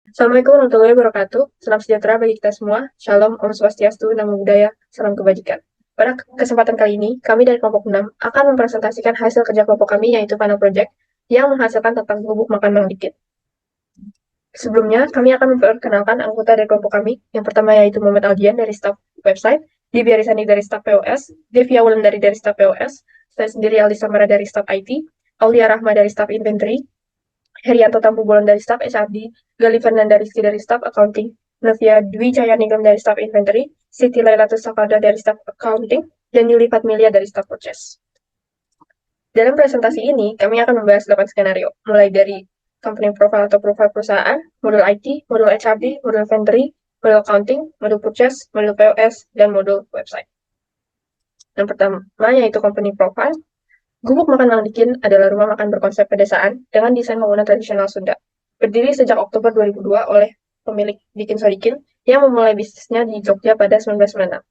Assalamualaikum warahmatullahi wabarakatuh. Salam sejahtera bagi kita semua. Shalom, Om Swastiastu, Namo Buddhaya, Salam Kebajikan. Pada kesempatan kali ini, kami dari kelompok 6 akan mempresentasikan hasil kerja kelompok kami, yaitu Panel Project, yang menghasilkan tentang bubuk makan Mang Dikit. Sebelumnya, kami akan memperkenalkan anggota dari kelompok kami. Yang pertama yaitu Muhammad Aldian dari staf website, Devi Arisani dari staf POS, Devi Wulandari dari staf POS, saya sendiri Aldi Samara dari staf IT, Aulia Rahma dari staf inventory, Herianto Tampu Bolon dari staf HRD, Gali Fernanda Rizky dari staf accounting, Novia Dwi Cayanigam dari staf inventory, Siti Lailatul Sakalda dari staf accounting, dan Yuli Fatmilia dari staf purchase. Dalam presentasi ini, kami akan membahas 8 skenario, mulai dari company profile atau profile perusahaan, modul IT, modul HRD, modul inventory, modul accounting, modul purchase, modul POS, dan modul website. Yang pertama yaitu company profile. Gubuk Makan Mang Dikin adalah rumah makan berkonsep pedesaan dengan desain bangunan tradisional Sunda. Berdiri sejak Oktober 2002 oleh pemilik Dikin Sodikin yang memulai bisnisnya di Jogja pada 1996.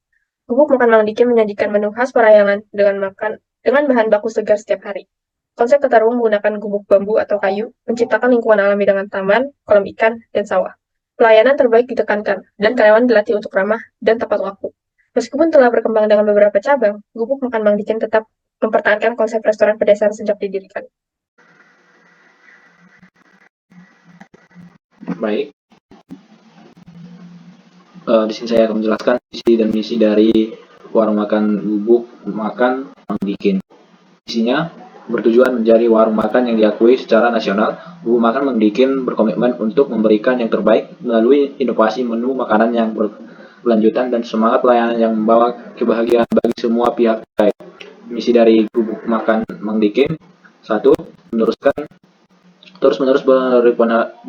Gubuk Makan Mang Dikin menyajikan menu khas Parahyangan dengan bahan baku segar setiap hari. Konsep tata ruang menggunakan gubuk bambu atau kayu, menciptakan lingkungan alami dengan taman, kolam ikan, dan sawah. Pelayanan terbaik ditekankan, dan karyawan dilatih untuk ramah dan tepat waktu. Meskipun telah berkembang dengan beberapa cabang, Gubuk Makan Mang Dikin tetap mempertahankan konsep restoran pedesaan sejak didirikan. Baik, di sini saya akan menjelaskan visi dan misi dari warung makan Bubuk Makan Mang Dikin. Misinya bertujuan menjadi warung makan yang diakui secara nasional. Bubuk Makan Mang Dikin berkomitmen untuk memberikan yang terbaik melalui inovasi menu makanan yang berkelanjutan dan semangat pelayanan yang membawa kebahagiaan bagi semua pihak terkait. Misi dari Bubuk Makan Mang Dikin: 1. Meneruskan terus-menerus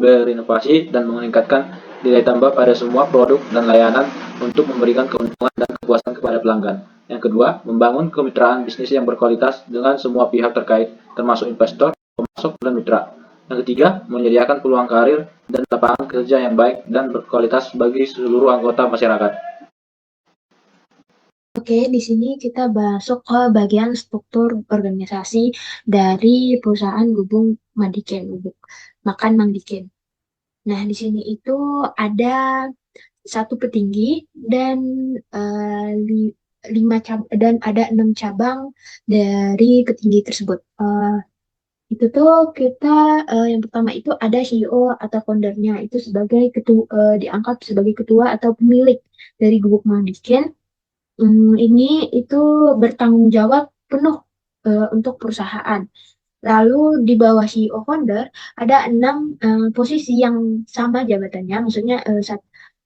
berinovasi dan meningkatkan nilai tambah pada semua produk dan layanan untuk memberikan keuntungan dan kepuasan kepada pelanggan. Yang kedua, membangun kemitraan bisnis yang berkualitas dengan semua pihak terkait, termasuk investor, pemasok, dan mitra. Yang ketiga, menyediakan peluang karir dan lapangan kerja yang baik dan berkualitas bagi seluruh anggota masyarakat. Oke, di sini kita masuk ke bagian struktur organisasi dari perusahaan Gubuk Mandikin, Gubuk Makan Mang Dikin. Nah, di sini itu ada satu petinggi dan lima dan ada 6 cabang dari petinggi tersebut. Itu tuh kita yang pertama itu ada CEO atau foundernya itu sebagai ketua, diangkat sebagai ketua atau pemilik dari Gubuk Mang Dikin. Ini itu bertanggung jawab penuh untuk perusahaan. Lalu di bawah CEO founder ada 6 posisi yang sama jabatannya, maksudnya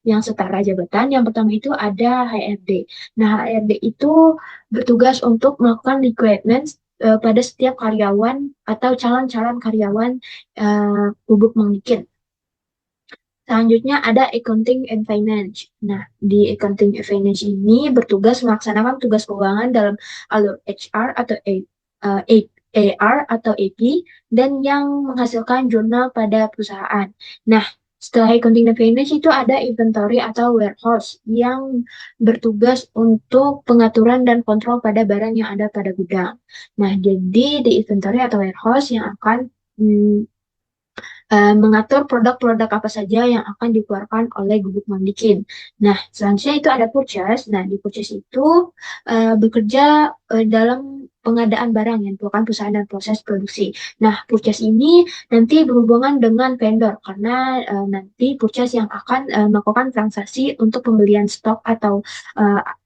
yang setara jabatan. Yang pertama itu ada HRD. Nah, HRD itu bertugas untuk melakukan requirements pada setiap karyawan atau calon-calon karyawan Bubuk Mang Dikin. Selanjutnya ada accounting and finance. Nah, di accounting and finance ini bertugas melaksanakan tugas keuangan dalam alur HR atau AR atau AP dan yang menghasilkan jurnal pada perusahaan. Nah, setelah accounting dan finance itu ada inventory atau warehouse yang bertugas untuk pengaturan dan kontrol pada barang yang ada pada gudang. Nah, jadi di inventory atau warehouse yang akan mengatur produk-produk apa saja yang akan dikeluarkan oleh Gubuk Mang Dikin. Nah, selanjutnya itu ada purchase. Nah, di purchase itu bekerja dalam pengadaan barang yang dilakukan perusahaan dan proses produksi. Nah, purchase ini nanti berhubungan dengan vendor karena nanti purchase yang akan melakukan transaksi untuk pembelian stok atau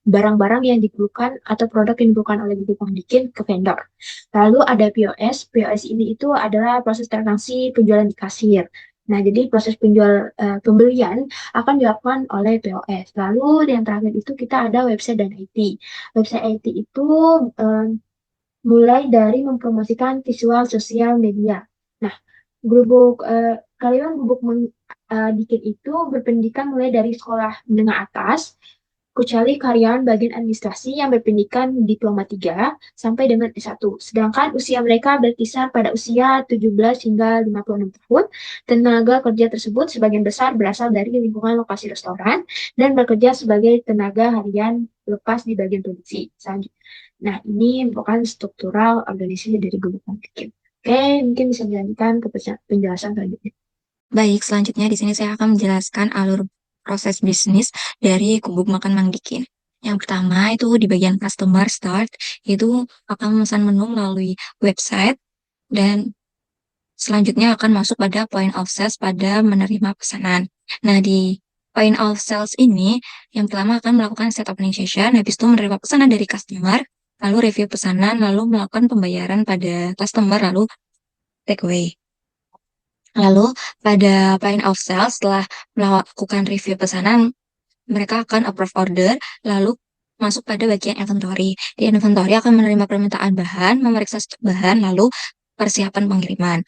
barang-barang yang diperlukan atau produk yang diperlukan oleh Gubuk Mang Dikin ke vendor. Lalu ada POS. POS ini itu adalah proses transaksi penjualan di kasir. Nah, jadi proses pembelian akan dilakukan oleh POS. Lalu yang terakhir itu kita ada website dan IT. Website IT itu mulai dari mempromosikan visual sosial media. Nah, karyawan Gubuk Dikin itu berpendidikan mulai dari sekolah menengah atas, kecuali karyawan bagian administrasi yang berpendidikan diploma 3 sampai dengan S1. Sedangkan usia mereka berkisar pada usia 17 hingga 56 tahun. Tenaga kerja tersebut sebagian besar berasal dari lingkungan lokasi restoran dan bekerja sebagai tenaga harian lepas di bagian produksi. Nah, ini merupakan struktural organisasi dari Gubuk Dikin. Oke, mungkin bisa dilanjutkan ke penjelasan selanjutnya. Baik, selanjutnya di sini saya akan menjelaskan alur proses bisnis dari Gubuk Makan Mang Dikin. Yang pertama itu di bagian customer start, itu akan memesan menu melalui website dan selanjutnya akan masuk pada point of sales pada menerima pesanan. Nah, di point of sales ini, yang pertama akan melakukan set opening session, habis itu menerima pesanan dari customer, lalu review pesanan, lalu melakukan pembayaran pada customer, lalu take away. Lalu pada point of sale setelah melakukan review pesanan, mereka akan approve order, lalu masuk pada bagian inventory. Di inventory akan menerima permintaan bahan, memeriksa stok bahan, lalu persiapan pengiriman.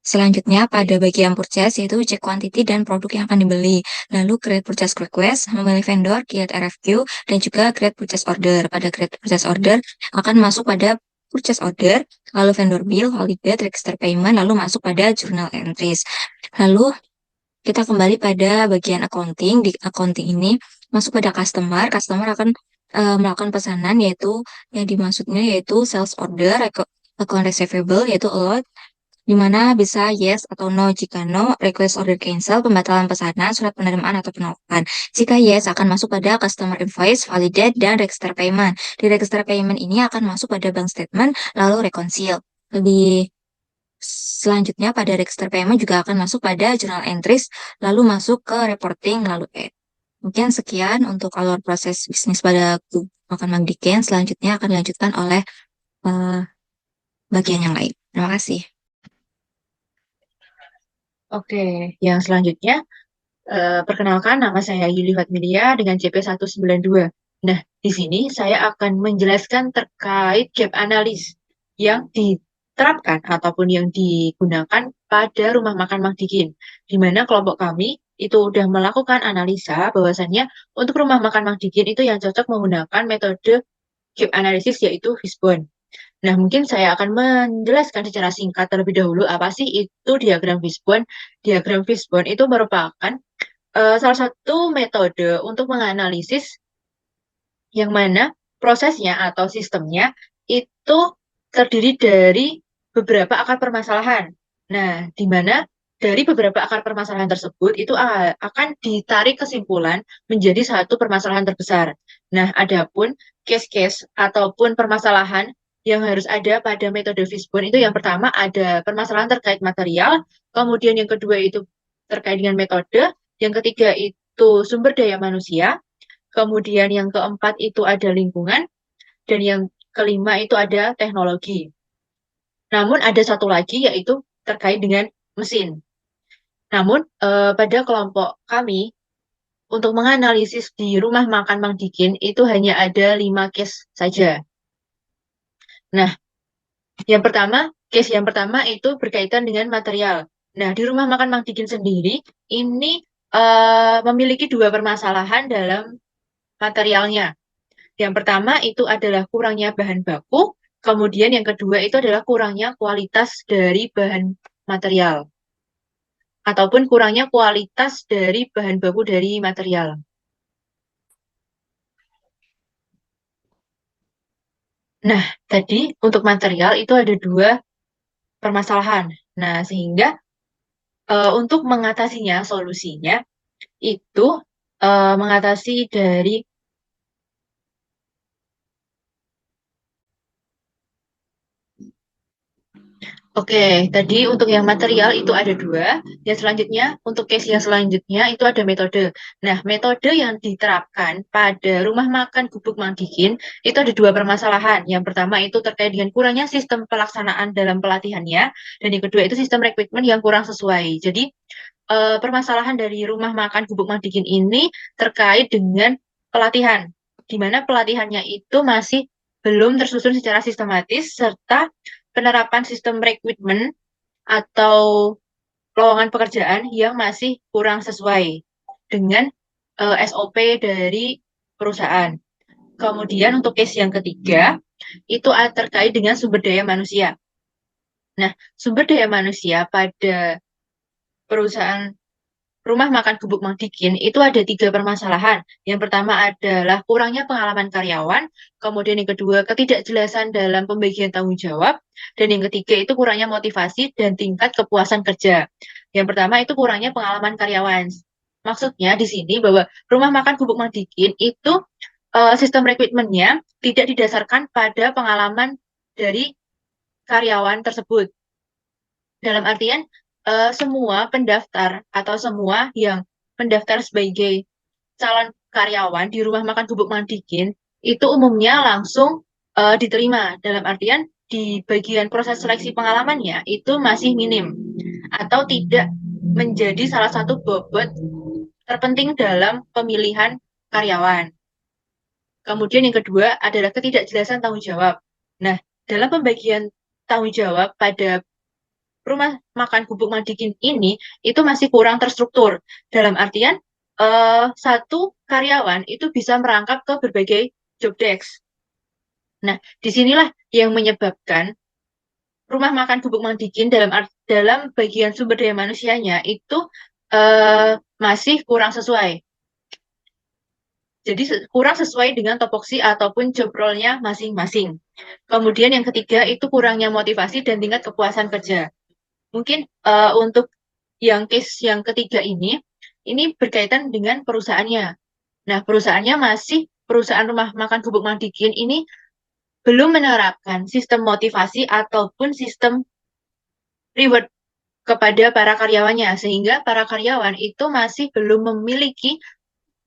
Selanjutnya pada bagian purchase yaitu cek quantity dan produk yang akan dibeli. Lalu create purchase request, memilih vendor, create RFQ, dan juga create purchase order. Pada create purchase order akan masuk pada purchase order, lalu vendor bill, holiday, register payment, lalu masuk pada journal entries. Lalu kita kembali pada bagian accounting. Di accounting ini masuk pada customer akan melakukan pesanan yaitu yang dimaksudnya yaitu sales order, account receivable yaitu allot, di mana bisa yes atau no. Jika no, request order cancel, pembatalan pesanan, surat penerimaan atau penolakan. Jika yes, akan masuk pada customer invoice, validate, dan register payment. Di register payment ini akan masuk pada bank statement, lalu reconcile. Lebih selanjutnya pada register payment juga akan masuk pada journal entries, lalu masuk ke reporting, lalu Mungkin sekian untuk alur proses bisnis pada Makan Mang Dikin. Selanjutnya akan dilanjutkan oleh eh, bagian yang lain. Terima kasih. Oke, yang selanjutnya, perkenalkan nama saya Yuli Fatmilia dengan CP 192. Nah, di sini saya akan menjelaskan terkait gap analis yang diterapkan ataupun yang digunakan pada rumah makan Mang Dikin, di mana kelompok kami itu sudah melakukan analisa bahwasannya untuk rumah makan Mang Dikin itu yang cocok menggunakan metode gap analysis yaitu Fishbone. Nah, mungkin saya akan menjelaskan secara singkat terlebih dahulu apa sih itu diagram Fishbone. Diagram Fishbone itu merupakan salah satu metode untuk menganalisis yang mana prosesnya atau sistemnya itu terdiri dari beberapa akar permasalahan. Nah, di mana dari beberapa akar permasalahan tersebut itu akan ditarik kesimpulan menjadi satu permasalahan terbesar. Nah, adapun case-case ataupun permasalahan yang harus ada pada metode Fishbone itu yang pertama ada permasalahan terkait material, kemudian yang kedua itu terkait dengan metode, yang ketiga itu sumber daya manusia, kemudian yang keempat itu ada lingkungan, dan yang kelima itu ada teknologi. Namun ada satu lagi yaitu terkait dengan mesin. Namun pada kelompok kami untuk menganalisis di rumah makan Mang Dikin itu hanya ada 5 case saja. Nah, case yang pertama itu berkaitan dengan material. Nah, di rumah makan Mang Dikin sendiri ini memiliki dua permasalahan dalam materialnya. Yang pertama itu adalah kurangnya bahan baku, kemudian yang kedua itu adalah kurangnya kualitas dari bahan material, ataupun kurangnya kualitas dari bahan baku dari material. Nah, tadi untuk material itu ada dua permasalahan. Nah, sehingga untuk mengatasinya, solusinya itu mengatasi dari Oke, tadi untuk yang material itu ada dua. Yang selanjutnya, untuk case yang selanjutnya itu ada metode. Nah, metode yang diterapkan pada rumah makan Gubuk Mang Dikin itu ada dua permasalahan. Yang pertama itu terkait dengan kurangnya sistem pelaksanaan dalam pelatihannya. Dan yang kedua itu sistem rekrutmen yang kurang sesuai. Jadi, permasalahan dari rumah makan Gubuk Mang Dikin ini terkait dengan pelatihan. Di mana pelatihannya itu masih belum tersusun secara sistematis, serta penerapan sistem rekrutmen atau lowongan pekerjaan yang masih kurang sesuai dengan SOP dari perusahaan. Kemudian untuk case yang ketiga, itu terkait dengan sumber daya manusia. Nah, sumber daya manusia pada perusahaan rumah makan Gubuk Mangdikin itu ada 3 permasalahan. Yang pertama adalah kurangnya pengalaman karyawan, kemudian yang kedua ketidakjelasan dalam pembagian tanggung jawab, dan yang ketiga itu kurangnya motivasi dan tingkat kepuasan kerja. Yang pertama itu kurangnya pengalaman karyawan. Maksudnya di sini bahwa rumah makan Gubuk Mangdikin itu sistem rekrutmennya tidak didasarkan pada pengalaman dari karyawan tersebut. Dalam artian semua pendaftar atau semua yang mendaftar sebagai calon karyawan di rumah makan Gubuk Mangdikin itu umumnya langsung diterima. Dalam artian di bagian proses seleksi pengalamannya itu masih minim atau tidak menjadi salah satu bobot terpenting dalam pemilihan karyawan. Kemudian yang kedua adalah ketidakjelasan tanggung jawab. Nah, dalam pembagian tanggung jawab pada rumah makan Gubuk Mangdikin ini itu masih kurang terstruktur. Dalam artian satu karyawan itu bisa merangkap ke berbagai job desk. Nah, disinilah yang menyebabkan rumah makan Gubuk Mangdikin dalam bagian sumber daya manusianya itu masih kurang sesuai. Jadi kurang sesuai dengan topoksi ataupun job role-nya masing-masing. Kemudian yang ketiga itu kurangnya motivasi dan tingkat kepuasan kerja. Mungkin untuk yang case yang ketiga ini berkaitan dengan perusahaannya. Nah, perusahaannya masih perusahaan rumah makan Gubuk Mangdikin ini belum menerapkan sistem motivasi ataupun sistem reward kepada para karyawannya, sehingga para karyawan itu masih belum memiliki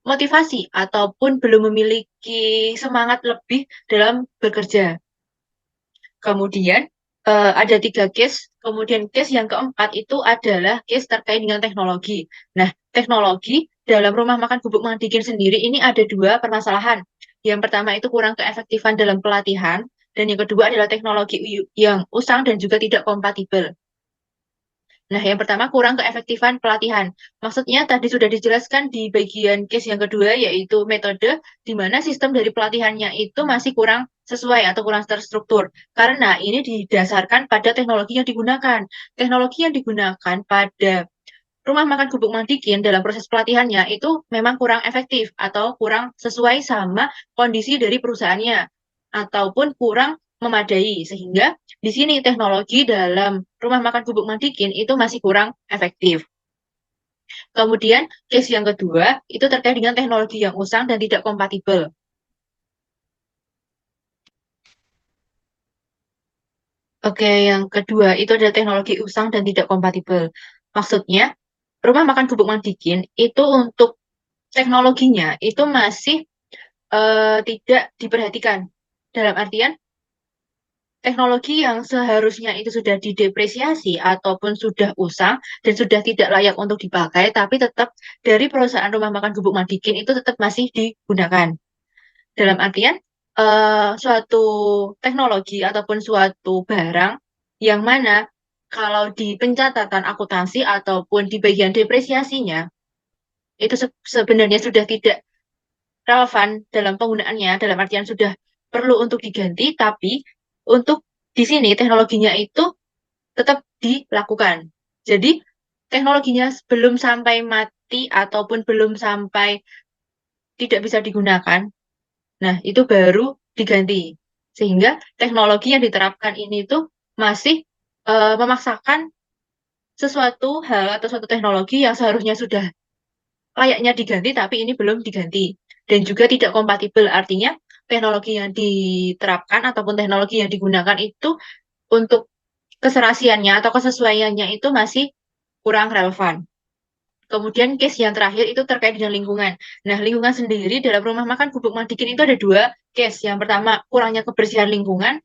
motivasi ataupun belum memiliki semangat lebih dalam bekerja. Kemudian ada 3 case. Kemudian case yang keempat itu adalah case terkait dengan teknologi. Nah, teknologi dalam rumah makan Gubuk Mangdikin sendiri ini ada 2 permasalahan. Yang pertama itu kurang keefektifan dalam pelatihan, dan yang kedua adalah teknologi yang usang dan juga tidak kompatibel. Nah, yang pertama kurang keefektifan pelatihan. Maksudnya tadi sudah dijelaskan di bagian case yang kedua, yaitu metode di mana sistem dari pelatihannya itu masih kurang sesuai atau kurang terstruktur. Karena ini didasarkan pada teknologi yang digunakan. Teknologi yang digunakan pada rumah makan Gubuk Mangdikin dalam proses pelatihannya itu memang kurang efektif atau kurang sesuai sama kondisi dari perusahaannya, ataupun kurang memadai, sehingga di sini teknologi dalam rumah makan Gubuk Mangdikin itu masih kurang efektif. Kemudian case yang kedua itu terkait dengan teknologi yang usang dan tidak kompatibel. Oke, yang kedua itu adalah teknologi usang dan tidak kompatibel. Maksudnya, rumah makan Gubuk Mangdikin itu untuk teknologinya itu masih tidak diperhatikan. Dalam artian, teknologi yang seharusnya itu sudah didepresiasi ataupun sudah usang dan sudah tidak layak untuk dipakai, tapi tetap dari perusahaan rumah makan Gubuk Mangdikin itu tetap masih digunakan. Dalam artian, suatu teknologi ataupun suatu barang yang mana kalau di pencatatan akuntansi ataupun di bagian depresiasinya, itu sebenarnya sudah tidak relevan dalam penggunaannya, dalam artian sudah perlu untuk diganti, tapi untuk di sini teknologinya itu tetap dilakukan. Jadi teknologinya belum sampai mati ataupun belum sampai tidak bisa digunakan, nah itu baru diganti. Sehingga teknologi yang diterapkan ini tuh masih memaksakan sesuatu hal atau suatu teknologi yang seharusnya sudah layaknya diganti, tapi ini belum diganti. Dan juga tidak kompatibel, artinya teknologi yang diterapkan ataupun teknologi yang digunakan itu untuk keserasiannya atau kesesuaiannya itu masih kurang relevan. Kemudian case yang terakhir itu terkait dengan lingkungan. Nah, lingkungan sendiri dalam rumah makan Gubuk Mangdikin itu ada 2 case. Yang pertama, kurangnya kebersihan lingkungan,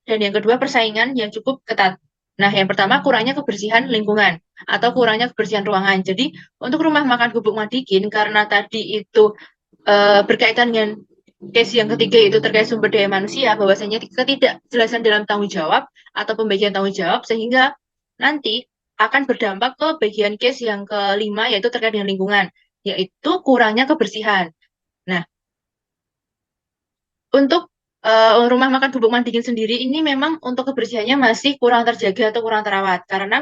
dan yang kedua, persaingan yang cukup ketat. Nah, yang pertama, kurangnya kebersihan lingkungan atau kurangnya kebersihan ruangan. Jadi, untuk rumah makan Gubuk Mangdikin, karena tadi itu berkaitan dengan case yang ketiga itu terkait sumber daya manusia, bahwasanya ketidakjelasan dalam tanggung jawab atau pembagian tanggung jawab, sehingga nanti akan berdampak ke bagian case yang kelima, yaitu terkait dengan lingkungan, yaitu kurangnya kebersihan. Nah, untuk rumah makan Gubuk Mangdikin sendiri ini memang untuk kebersihannya masih kurang terjaga atau kurang terawat, karena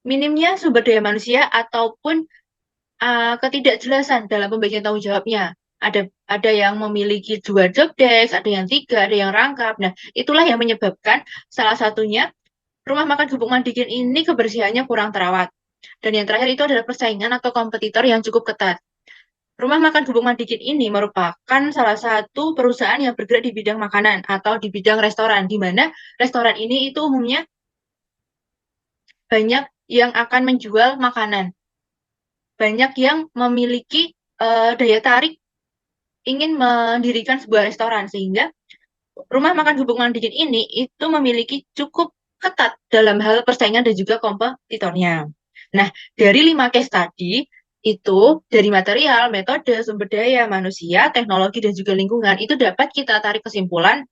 minimnya sumber daya manusia ataupun ketidakjelasan dalam pembagian tanggung jawabnya. Ada yang memiliki 2 job desk, ada yang 3, ada yang rangkap. Nah, itulah yang menyebabkan salah satunya rumah makan Gubuk Mandikin ini kebersihannya kurang terawat. Dan yang terakhir itu adalah persaingan atau kompetitor yang cukup ketat. Rumah makan Gubuk Mandikin ini merupakan salah satu perusahaan yang bergerak di bidang makanan atau di bidang restoran, di mana restoran ini itu umumnya banyak yang akan menjual makanan. Banyak yang memiliki daya tarik ingin mendirikan sebuah restoran, sehingga rumah makan Gubuk Mandikin ini itu memiliki cukup ketat dalam hal persaingan dan juga kompetitornya. Nah, dari 5 case tadi, itu dari material, metode, sumber daya, manusia, teknologi, dan juga lingkungan, itu dapat kita tarik kesimpulan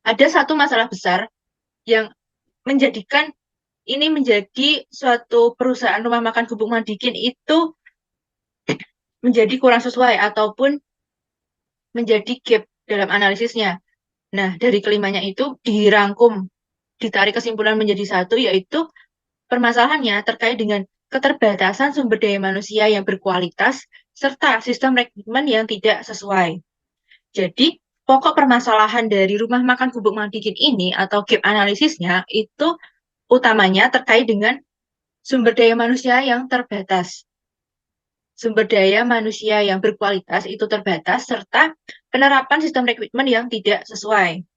ada satu masalah besar yang menjadikan ini menjadi suatu perusahaan rumah makan Gubuk Mandikin itu menjadi kurang sesuai ataupun menjadi gap dalam analisisnya. Nah, dari kelimanya itu dirangkum, ditarik kesimpulan menjadi satu, yaitu permasalahannya terkait dengan keterbatasan sumber daya manusia yang berkualitas serta sistem rekrutmen yang tidak sesuai. Jadi, pokok permasalahan dari rumah makan Gubuk Mandikin ini atau gap analisisnya itu utamanya terkait dengan sumber daya manusia yang terbatas. Sumber daya manusia yang berkualitas itu terbatas, serta penerapan sistem rekrutmen yang tidak sesuai.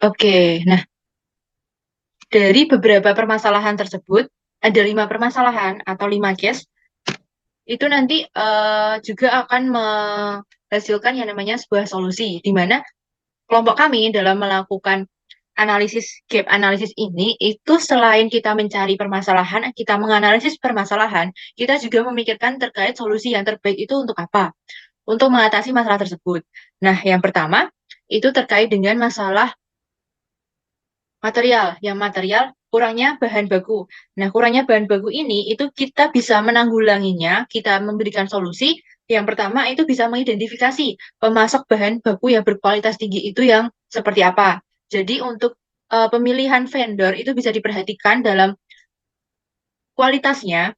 Oke, nah dari beberapa permasalahan tersebut, ada 5 permasalahan atau 5 case, itu nanti juga akan menghasilkan yang namanya sebuah solusi, di mana kelompok kami dalam melakukan analisis gap analisis ini, itu selain kita mencari permasalahan, kita menganalisis permasalahan, kita juga memikirkan terkait solusi yang terbaik itu untuk apa, untuk mengatasi masalah tersebut. Nah, yang pertama, itu terkait dengan masalah material, yang material kurangnya bahan baku. Nah, kurangnya bahan baku ini itu kita bisa menanggulanginya, kita memberikan solusi. Yang pertama itu bisa mengidentifikasi pemasok bahan baku yang berkualitas tinggi itu yang seperti apa. Jadi untuk pemilihan vendor itu bisa diperhatikan dalam kualitasnya.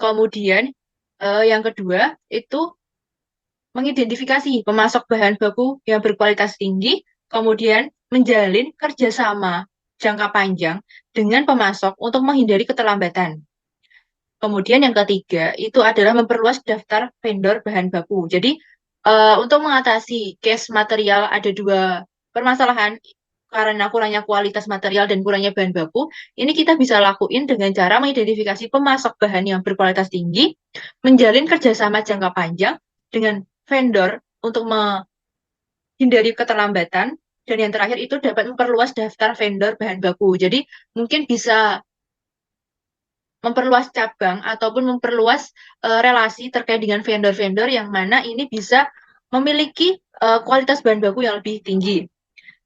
Kemudian yang kedua itu mengidentifikasi pemasok bahan baku yang berkualitas tinggi, kemudian menjalin kerjasama jangka panjang dengan pemasok untuk menghindari keterlambatan. Kemudian yang ketiga itu adalah memperluas daftar vendor bahan baku. Jadi untuk mengatasi case material ada 2 permasalahan karena kurangnya kualitas material dan kurangnya bahan baku. Ini kita bisa lakuin dengan cara mengidentifikasi pemasok bahan yang berkualitas tinggi, menjalin kerjasama jangka panjang dengan vendor untuk menghindari keterlambatan, dan yang terakhir itu dapat memperluas daftar vendor bahan baku. Jadi mungkin bisa memperluas cabang ataupun memperluas relasi terkait dengan vendor-vendor yang mana ini bisa memiliki kualitas bahan baku yang lebih tinggi.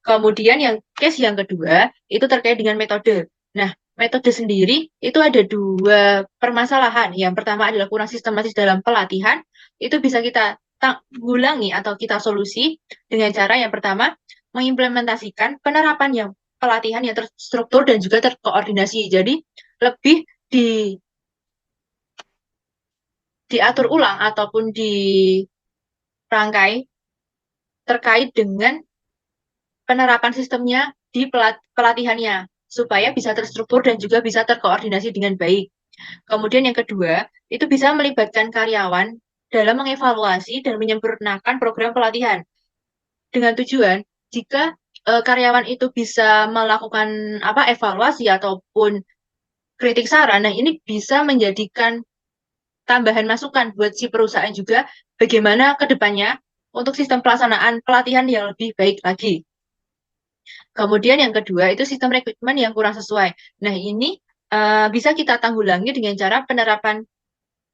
Kemudian yang case yang kedua itu terkait dengan metode. Nah, metode sendiri itu ada 2 permasalahan. Yang pertama adalah kurang sistematis dalam pelatihan. Itu bisa kita tanggulangi atau kita solusi dengan cara yang pertama mengimplementasikan penerapan yang pelatihan yang terstruktur dan juga terkoordinasi. Jadi lebih diatur ulang ataupun dirangkai terkait dengan penerapan sistemnya di pelatihannya supaya bisa terstruktur dan juga bisa terkoordinasi dengan baik. Kemudian yang kedua, itu bisa melibatkan karyawan dalam mengevaluasi dan menyempurnakan program pelatihan. Dengan tujuan, jika karyawan itu bisa melakukan evaluasi ataupun kritik saran, nah ini bisa menjadikan tambahan masukan buat si perusahaan juga bagaimana ke depannya untuk sistem pelaksanaan pelatihan yang lebih baik lagi. Kemudian yang kedua itu sistem rekrutmen yang kurang sesuai. Nah, ini bisa kita tanggulangi dengan cara penerapan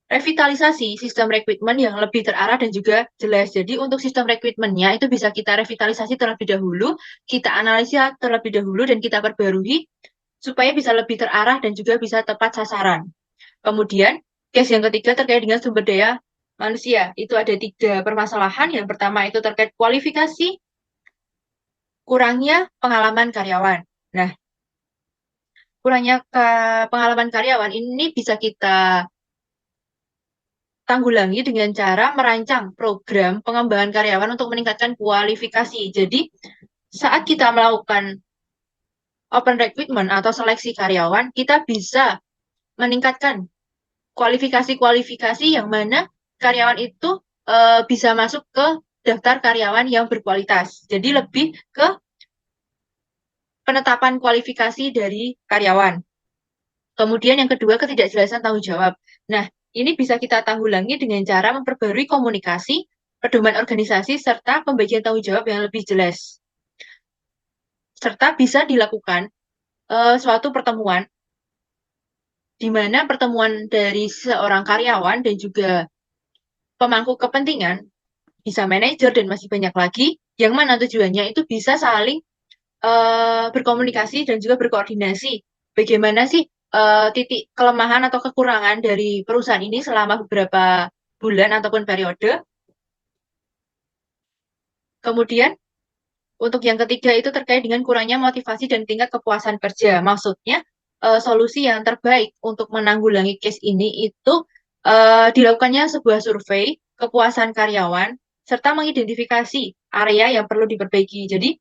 revitalisasi sistem rekrutmen yang lebih terarah dan juga jelas. Jadi untuk sistem rekrutmennya itu bisa kita revitalisasi terlebih dahulu, kita analisa terlebih dahulu dan kita perbarui supaya bisa lebih terarah dan juga bisa tepat sasaran. Kemudian case yang ketiga terkait dengan sumber daya manusia. Itu ada 3 permasalahan. Yang pertama itu terkait kualifikasi kurangnya pengalaman karyawan. Nah, kurangnya pengalaman karyawan ini bisa kita tanggulangi dengan cara merancang program pengembangan karyawan untuk meningkatkan kualifikasi. Jadi, saat kita melakukan open recruitment atau seleksi karyawan, kita bisa meningkatkan kualifikasi-kualifikasi yang mana karyawan itu bisa masuk ke daftar karyawan yang berkualitas. Jadi lebih ke penetapan kualifikasi dari karyawan. Kemudian yang kedua, ketidakjelasan tanggung jawab. Nah, ini bisa kita tanggulangi dengan cara memperbarui komunikasi, pedoman organisasi, serta pembagian tanggung jawab yang lebih jelas. Serta bisa dilakukan suatu pertemuan di mana pertemuan dari seorang karyawan dan juga pemangku kepentingan, bisa manajer dan masih banyak lagi, yang mana tujuannya itu bisa saling berkomunikasi dan juga berkoordinasi. Bagaimana sih titik kelemahan atau kekurangan dari perusahaan ini selama beberapa bulan ataupun periode. Kemudian, untuk yang ketiga itu terkait dengan kurangnya motivasi dan tingkat kepuasan kerja. Maksudnya, solusi yang terbaik untuk menanggulangi case ini itu dilakukannya sebuah survei kepuasan karyawan serta mengidentifikasi area yang perlu diperbaiki. Jadi,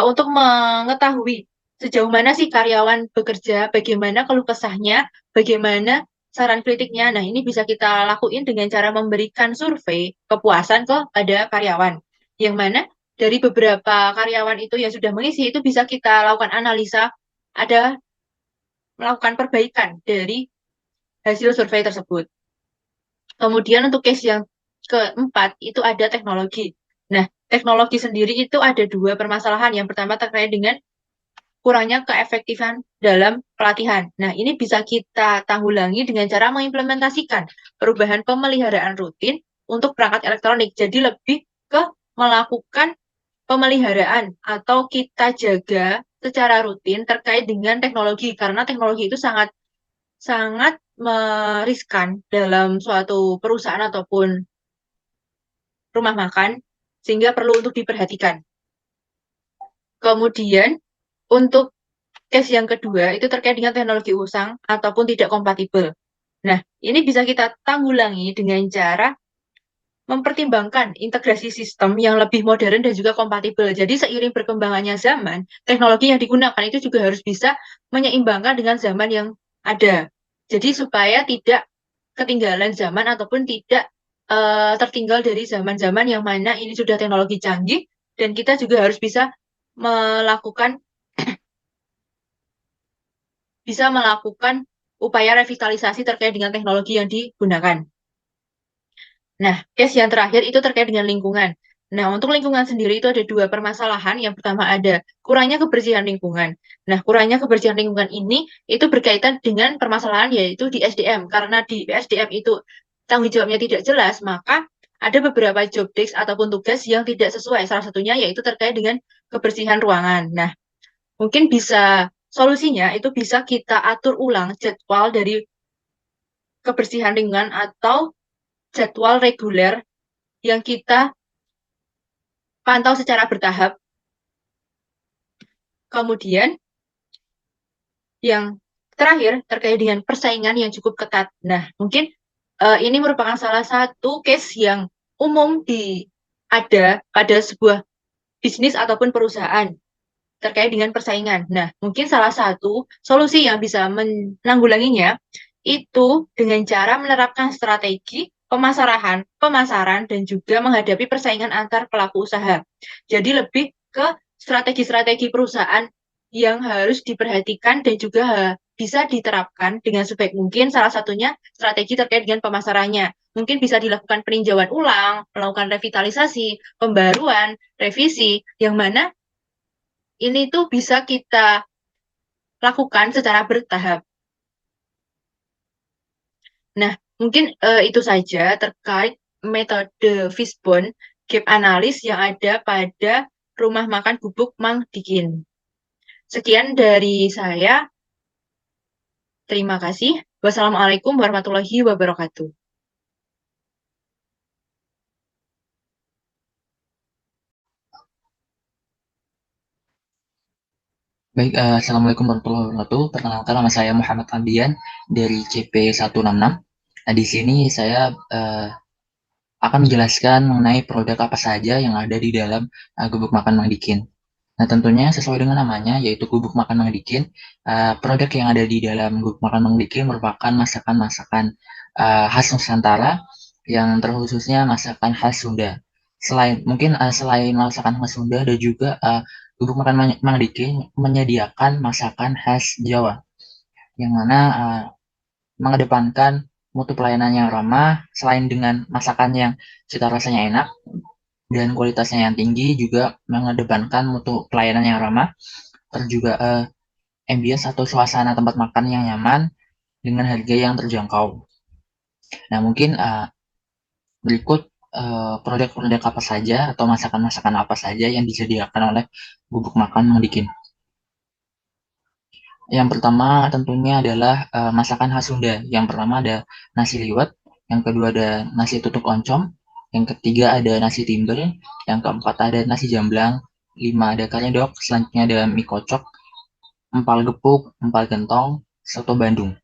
untuk mengetahui sejauh mana sih karyawan bekerja, bagaimana keluh kesahnya, bagaimana saran kritiknya. Nah, ini bisa kita lakuin dengan cara memberikan survei kepuasan kepada karyawan. Yang mana dari beberapa karyawan itu yang sudah mengisi, itu bisa kita lakukan analisa, ada melakukan perbaikan dari hasil survei tersebut. Kemudian untuk case yang keempat, itu ada teknologi. Nah, teknologi sendiri itu ada dua permasalahan. Yang pertama terkait dengan kurangnya keefektifan dalam pelatihan. Nah, ini bisa kita tanggulangi dengan cara mengimplementasikan perubahan pemeliharaan rutin untuk perangkat elektronik. Jadi lebih ke melakukan pemeliharaan atau kita jaga secara rutin terkait dengan teknologi, karena teknologi itu sangat sangat meriskan dalam suatu perusahaan ataupun rumah makan, sehingga perlu untuk diperhatikan. Kemudian, untuk case yang kedua itu terkait dengan teknologi usang ataupun tidak kompatibel. Nah, ini bisa kita tanggulangi dengan cara mempertimbangkan integrasi sistem yang lebih modern dan juga kompatibel. Jadi seiring berkembangannya zaman, teknologi yang digunakan itu juga harus bisa menyeimbangkan dengan zaman yang ada. Jadi supaya tidak ketinggalan zaman ataupun tidak tertinggal dari zaman-zaman yang mana ini sudah teknologi canggih dan kita juga harus bisa melakukan upaya revitalisasi terkait dengan teknologi yang digunakan. Nah, case yang terakhir itu terkait dengan lingkungan. Nah, untuk lingkungan sendiri itu ada dua permasalahan. Yang pertama ada kurangnya kebersihan lingkungan. Nah, kurangnya kebersihan lingkungan ini itu berkaitan dengan permasalahan yaitu di SDM. Karena di SDM itu tanggung jawabnya tidak jelas, maka ada beberapa job desk ataupun tugas yang tidak sesuai. Salah satunya yaitu terkait dengan kebersihan ruangan. Nah, mungkin solusinya itu bisa kita atur ulang jadwal dari kebersihan lingkungan atau jadwal reguler yang kita pantau secara bertahap. Kemudian yang terakhir terkait dengan persaingan yang cukup ketat. Nah, mungkin ini merupakan salah satu case yang umum ada pada sebuah bisnis ataupun perusahaan terkait dengan persaingan. Nah, mungkin salah satu solusi yang bisa menanggulanginya itu dengan cara menerapkan strategi pemasaran, dan juga menghadapi persaingan antar pelaku usaha. Jadi lebih ke strategi-strategi perusahaan yang harus diperhatikan dan juga bisa diterapkan dengan sebaik mungkin. Salah satunya strategi terkait dengan pemasarannya. Mungkin bisa dilakukan peninjauan ulang, melakukan revitalisasi, pembaruan, revisi, yang mana ini tuh bisa kita lakukan secara bertahap. Nah, mungkin itu saja terkait metode Fishbone Gap Analysis yang ada pada Rumah Makan Gubuk Mang Dikin. Sekian dari saya. Terima kasih. Wassalamualaikum warahmatullahi wabarakatuh. Baik, Assalamualaikum warahmatullahi wabarakatuh. Perkenalkan, nama saya Muhammad Andian dari CP166. Nah, di sini saya akan menjelaskan mengenai produk apa saja yang ada di dalam gubuk makan Mang Dikin. Nah, tentunya sesuai dengan namanya, yaitu gubuk makan Mang Dikin. Produk yang ada di dalam gubuk makan Mang Dikin merupakan masakan-masakan khas Nusantara, yang terkhususnya masakan khas Sunda. Selain masakan khas Sunda, ada juga gubuk makan Mang Dikin menyediakan masakan khas Jawa, yang mana mengedepankan mutu pelayanan yang ramah. Selain dengan masakan yang cita rasanya enak dan kualitasnya yang tinggi, juga mengedepankan mutu pelayanan yang ramah, terus juga ambience atau suasana tempat makan yang nyaman dengan harga yang terjangkau. Nah, mungkin berikut produk-produk apa saja atau masakan-masakan apa saja yang disediakan oleh gubuk makan Mang Dikin. Yang pertama tentunya adalah masakan khas Sunda. Yang pertama ada nasi liwet, yang kedua ada nasi tutuk oncom, yang ketiga ada nasi timbel, yang keempat ada nasi jamblang, lima ada karedok, selanjutnya ada mie kocok, empal gepuk, empal gentong, soto Bandung.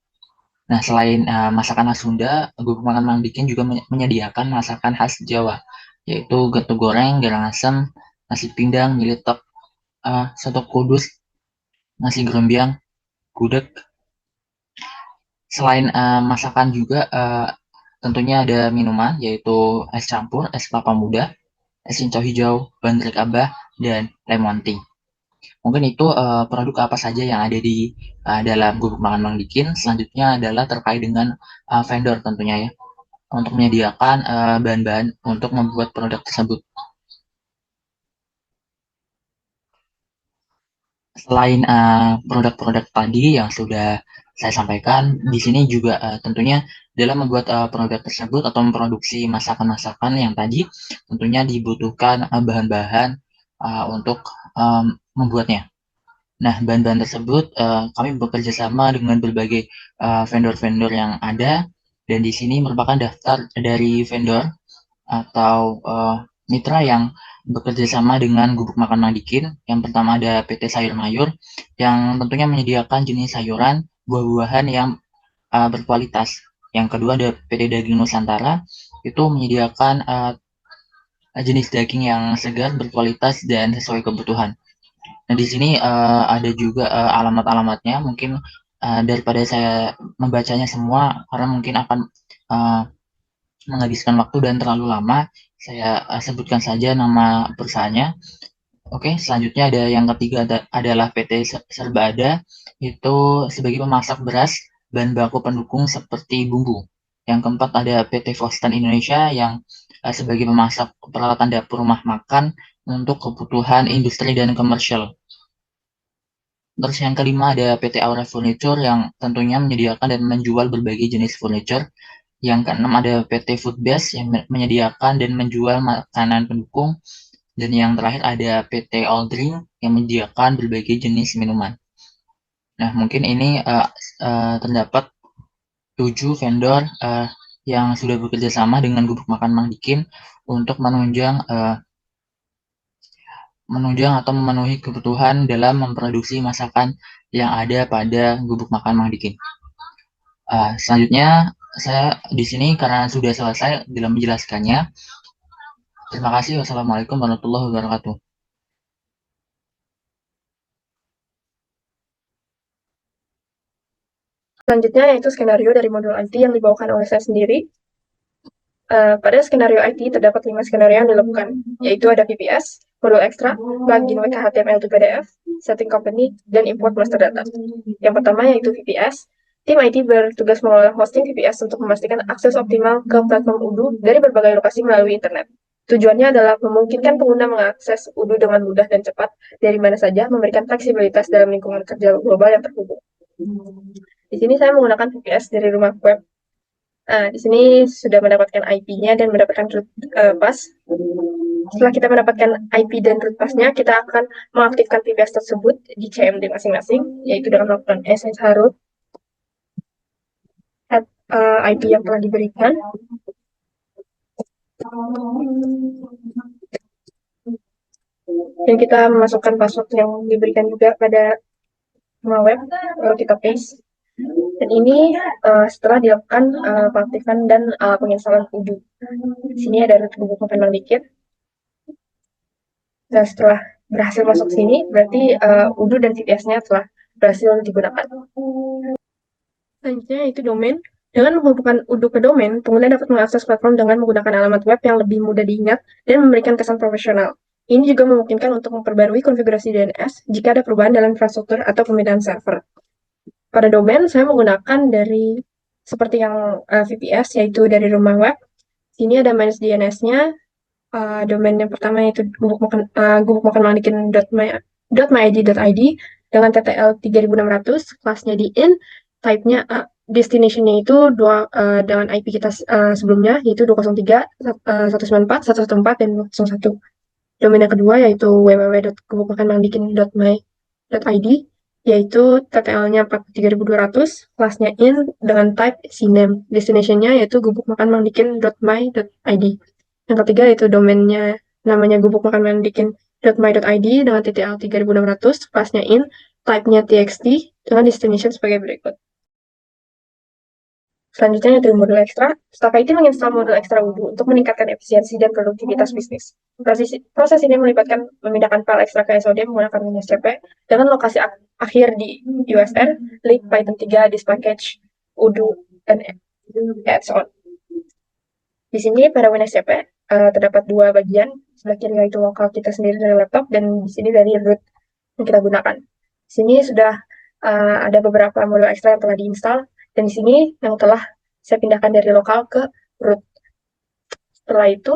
Nah, selain masakan khas Sunda, gubuk makan Mang Dikin juga menyediakan masakan khas Jawa, yaitu getuk goreng, garang asem, nasi pindang, mie letek, soto kudus, nasi gerembiang, gudeg. Selain masakan juga tentunya ada minuman, yaitu es campur, es kelapa muda, es cincau hijau, bandrek abah, dan lemon tea. Mungkin itu produk apa saja yang ada di dalam gubuk makan Mang Dikin. Selanjutnya adalah terkait dengan vendor tentunya ya, untuk menyediakan bahan-bahan untuk membuat produk tersebut. Selain produk-produk tadi yang sudah saya sampaikan, di sini juga tentunya dalam membuat produk tersebut atau memproduksi masakan-masakan yang tadi, tentunya dibutuhkan bahan-bahan untuk membuatnya. Nah, bahan-bahan tersebut kami bekerja sama dengan berbagai vendor-vendor yang ada, dan di sini merupakan daftar dari vendor atau mitra yang bekerja sama dengan gubuk makan Mang Dikin. Yang pertama ada PT Sayur Mayur, yang tentunya menyediakan jenis sayuran, buah-buahan yang berkualitas. Yang kedua ada PT Daging Nusantara, itu menyediakan jenis daging yang segar, berkualitas, dan sesuai kebutuhan. Nah, di sini ada juga alamat-alamatnya. Mungkin daripada saya membacanya semua, karena mungkin akan uh, menghabiskan waktu dan terlalu lama, saya sebutkan saja nama perusahaannya. Oke, selanjutnya ada yang ketiga adalah PT Serbada, itu sebagai pemasak beras, bahan baku pendukung seperti bumbu. Yang keempat ada PT Fostan Indonesia, yang sebagai pemasak peralatan dapur rumah makan untuk kebutuhan industri dan komersial. Terus yang kelima ada PT Aura Furniture, yang tentunya menyediakan dan menjual berbagai jenis furniture. Yang keenam ada PT Foodbase, yang menyediakan dan menjual makanan pendukung. Dan yang terakhir ada PT All Drink, yang menyediakan berbagai jenis minuman. Nah, mungkin ini terdapat 7 vendor yang sudah bekerja sama dengan gubuk makan Mang Dikin untuk menunjang atau memenuhi kebutuhan dalam memproduksi masakan yang ada pada gubuk makan Mang Dikin. Selanjutnya saya di sini karena sudah selesai dalam menjelaskannya. Terima kasih. Wassalamualaikum warahmatullahi wabarakatuh. Selanjutnya yaitu skenario dari modul IT yang dibawakan oleh saya sendiri. Pada skenario IT terdapat 5 skenario yang dilakukan, yaitu ada VPS, modul ekstra, plugin WKHTML to PDF, setting company, dan import master data. Yang pertama yaitu VPS. Tim IT bertugas mengelola hosting VPS untuk memastikan akses optimal ke platform Udu dari berbagai lokasi melalui internet. Tujuannya adalah memungkinkan pengguna mengakses Udu dengan mudah dan cepat dari mana saja, memberikan fleksibilitas dalam lingkungan kerja global yang terhubung. Di sini saya menggunakan VPS dari rumah web. Di sini sudah mendapatkan IP-nya dan mendapatkan root path. Setelah kita mendapatkan IP dan root path-nya, kita akan mengaktifkan VPS tersebut di CMD masing-masing, yaitu dengan melakukan SSH root at IP yang telah diberikan. Dan kita memasukkan password yang diberikan juga pada rumah web, lalu kita paste. Dan ini setelah dilakukan pengaktifan dan penginstalan Udu. Di sini ada root gubuk makan Mang Dikit. Dan setelah berhasil masuk sini, berarti Udu dan VPS-nya telah berhasil digunakan. Selanjutnya yaitu domain. Dengan menghubungkan Udu ke domain, pengguna dapat mengakses platform dengan menggunakan alamat web yang lebih mudah diingat dan memberikan kesan profesional. Ini juga memungkinkan untuk memperbarui konfigurasi DNS jika ada perubahan dalam infrastruktur atau pemindahan server. Pada domain, saya menggunakan dari seperti yang VPS, yaitu dari rumah web. Sini ada manage DNS-nya. Domain yang pertama yaitu gubukmakanmandikin.myid.id dengan TTL 3600, kelasnya di in, type-nya destination-nya itu dengan IP kita sebelumnya, yaitu 203, 194, 114, dan 101. Domain yang kedua yaitu www.gubukmakanmandikin.my.id, yaitu TTL-nya 43200, kelasnya in dengan type CNAME. Destination-nya yaitu gubukmakanmandikin.my.id. Yang ketiga yaitu domainnya namanya gubukmakanmandikin.my.id dengan TTL 3600, kelasnya in, type-nya txt dengan destination sebagai berikut. Selanjutnya yaitu modul ekstra. Staf IT menginstal modul ekstra Udu untuk meningkatkan efisiensi dan produktivitas bisnis. Proses ini melibatkan memindahkan file ekstra ke SOD menggunakan WinSCP dengan lokasi akhir di USR, link Python 3, disk package, Udu, dan add-on. Di sini pada WinSCP terdapat dua bagian, sebelah kiri yaitu lokal kita sendiri dari laptop, dan di sini dari root yang kita gunakan. Di sini sudah ada beberapa modul ekstra yang telah diinstal, dan di sini yang telah saya pindahkan dari lokal ke root. Setelah itu,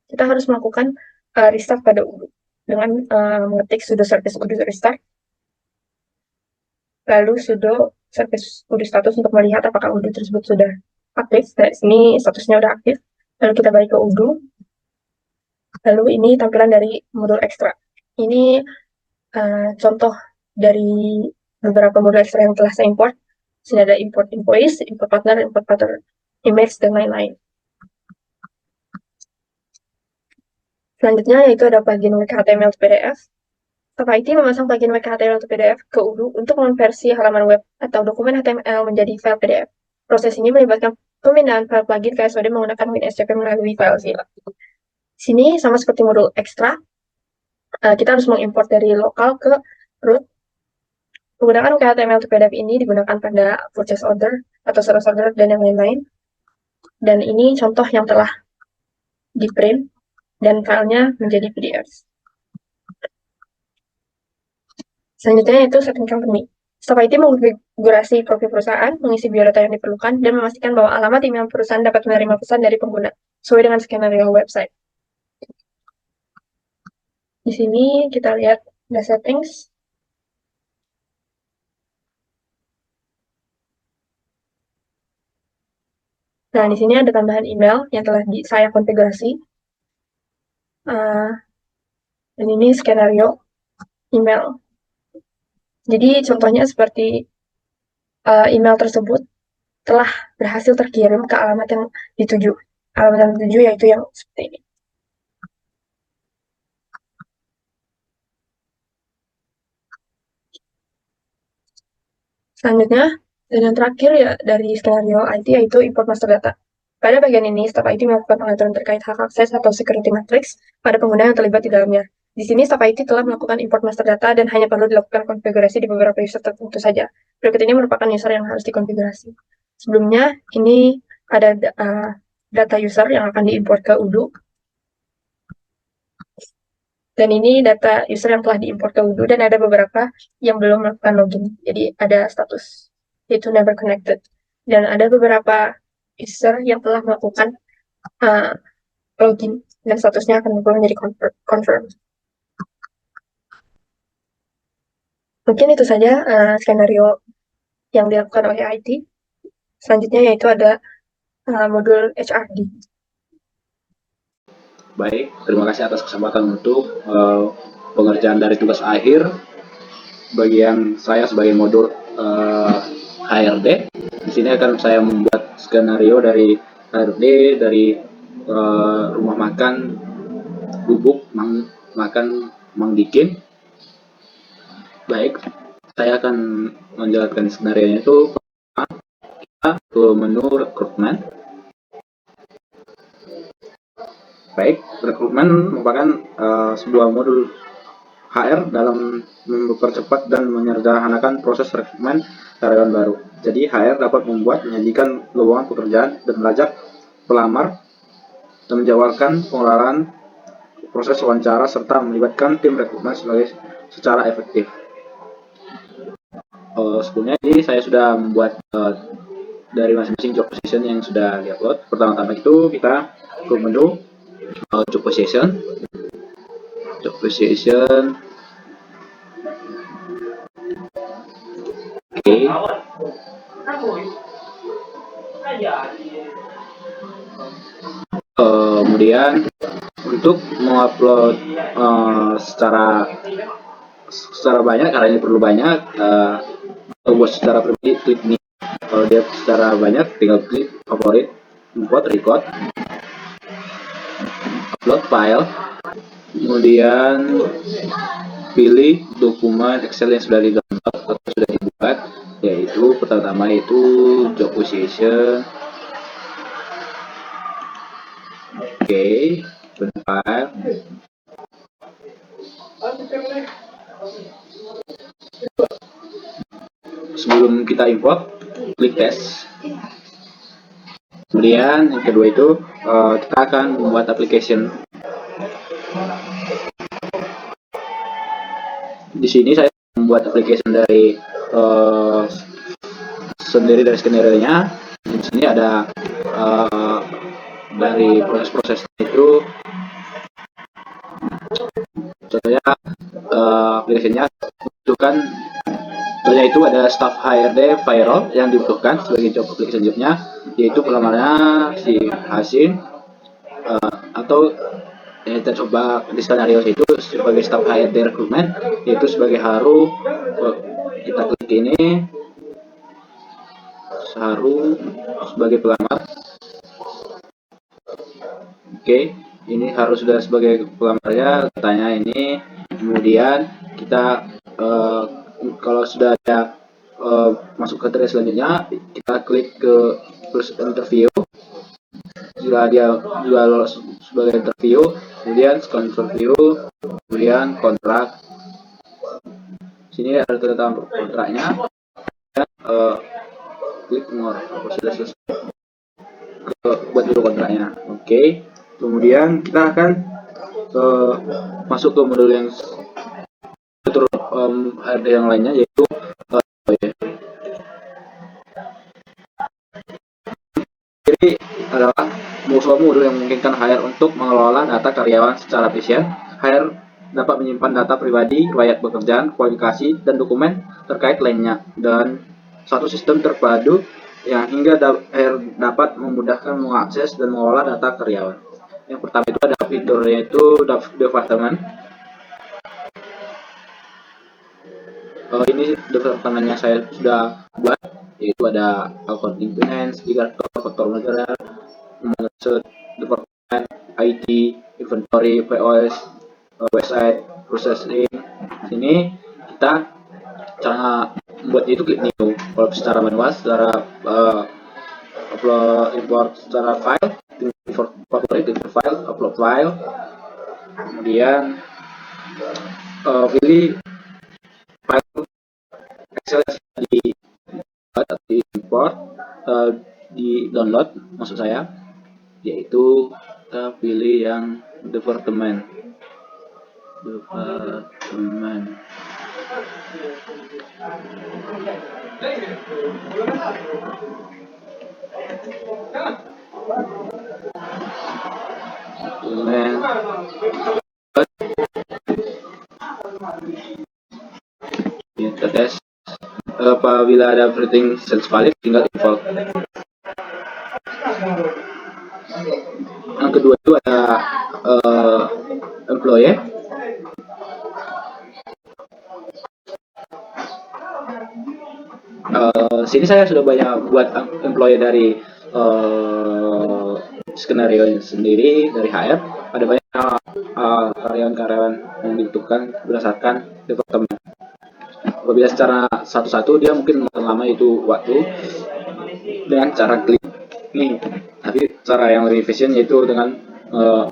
kita harus melakukan restart pada Udu dengan mengetik sudo service Udu restart, lalu sudo service Udu status untuk melihat apakah Udu tersebut sudah aktif. Nah, di sini statusnya sudah aktif. Lalu kita balik ke Udu. Lalu ini tampilan dari modul ekstra. Ini contoh dari beberapa modul ekstra yang telah saya import. Sini ada import invoice, import partner image, dan lain-lain. Selanjutnya yaitu ada plugin WKHTML to PDF. Staf IT memasang plugin WKHTML to PDF ke Udu untuk mengonversi halaman web atau dokumen HTML menjadi file PDF. Proses ini melibatkan pemindahan file plugin ke SOD menggunakan WinSCP melalui FileZilla. Sini sama seperti modul ekstra, kita harus mengimport dari lokal ke root. Menggunakan HTML to PDF ini digunakan pada purchase order atau sales order dan yang lain-lain. Dan ini contoh yang telah di print dan filenya menjadi PDF. Selanjutnya yaitu setting company. Staf IT mengkonfigurasi profil perusahaan, mengisi biodata yang diperlukan, dan memastikan bahwa alamat email perusahaan dapat menerima pesan dari pengguna sesuai dengan skenario website. Di sini kita lihat the settings. Nah, di sini ada tambahan email yang telah saya konfigurasi. Dan ini skenario email. Jadi contohnya seperti email tersebut telah berhasil terkirim ke alamat yang dituju. Alamat yang dituju yaitu yang seperti ini. Selanjutnya, dan yang terakhir ya dari skenario IT yaitu import master data. Pada bagian ini, staf IT melakukan pengaturan terkait hak akses atau security matrix pada pengguna yang terlibat di dalamnya. Di sini, staf IT telah melakukan import master data dan hanya perlu dilakukan konfigurasi di beberapa user tertentu saja. Berikut ini merupakan user yang harus dikonfigurasi. Sebelumnya, ini ada data user yang akan diimport ke Udu. Dan ini data user yang telah diimport ke Udu dan ada beberapa yang belum melakukan login. Jadi ada status, yaitu never connected. Dan ada beberapa user yang telah melakukan login dan statusnya akan berubah menjadi confirm. Mungkin itu saja skenario yang dilakukan oleh IT. Selanjutnya yaitu ada modul HRD. Baik, terima kasih atas kesempatan untuk pengerjaan dari tugas akhir bagian saya sebagai modul HRD. Di sini akan saya membuat skenario dari HRD dari rumah makan Gubuk makan Mang Dikin. Baik, saya akan menjelaskan skenario itu. Kita ke menu rekrutmen. Baik, rekrutmen merupakan sebuah modul HR dalam mempercepat dan menyederhanakan proses rekrutmen karyawan baru. Jadi HR dapat membuat, menyajikan lowongan pekerjaan dan melacak pelamar dan menjadwalkan pengolahan proses wawancara serta melibatkan tim rekrutmen secara efektif. Sebelumnya ini saya sudah membuat dari masing-masing job position yang sudah di-upload. Pertama-tama itu kita ke menu job position. Oke. Kemudian untuk mengupload secara banyak, karena ini perlu banyak, buat secara pribadi klik ini. Kalau dia secara banyak tinggal klik favorit, import, record, upload file, kemudian pilih dokumen Excel yang sudah di-download atau sudah dibuat, yaitu pertama itu job position. Oke, file. Sebelum kita import, klik test. Kemudian yang kedua itu kita akan membuat application. Di sini saya membuat application dari sendiri dari skenario-nya. Di sini ada dari proses-proses itu. Contohnya aplikasinya membutuhkan, contohnya itu ada staff HRD payroll yang dibutuhkan sebagai job application job-nya, yaitu pelamarnya si Hasin, atau kita coba di skenario itu sebagai staff HRD recruitment, yaitu sebagai Haru. Kita klik ini, Haru sebagai pelamar. Oke, ini harus sudah sebagai pelamarnya, katanya ini. Kemudian kita kalau sudah ada masuk ke tab selanjutnya, kita klik ke first interview. Jika dia sudah lolos sebagai interview, kemudian interview, kemudian kontrak. Sini ada tanda kontraknya. Dan klik more, sudah selesai. Buat dulu kontraknya. Oke. Kemudian kita akan masuk ke modul yang ada yang lainnya, yaitu jadi adalah modul yang memungkinkan HR untuk mengelola data karyawan secara efisien. HR dapat menyimpan data pribadi, riwayat pekerjaan, kualifikasi, dan dokumen terkait lainnya, dan satu sistem terpadu yang hingga HR dapat memudahkan mengakses dan mengelola data karyawan. Yang pertama itu ada fitur, yaitu departemen. Ini departemennya saya sudah buat, yaitu ada accounting, finance, director, faktor negara, departemen IT, inventory, POS, website, processing. Sini kita cara membuatnya itu klik new. Kalau secara manual, secara upload import secara file, favorit file, upload file, kemudian pilih file Excel di import, di download maksud saya, yaitu kita pilih yang departemen. Kita tes. Apabila ada everything set valid, tinggal import. Yang kedua itu ada employee. Sini saya sudah banyak buat employee dari skenario sendiri dari HR. Ada banyak karyawan-karyawan yang dibutuhkan berdasarkan departemen. apabila secara satu-satu dia mungkin makan lama itu waktu dengan cara klik nih, tapi cara yang lebih efisien yaitu dengan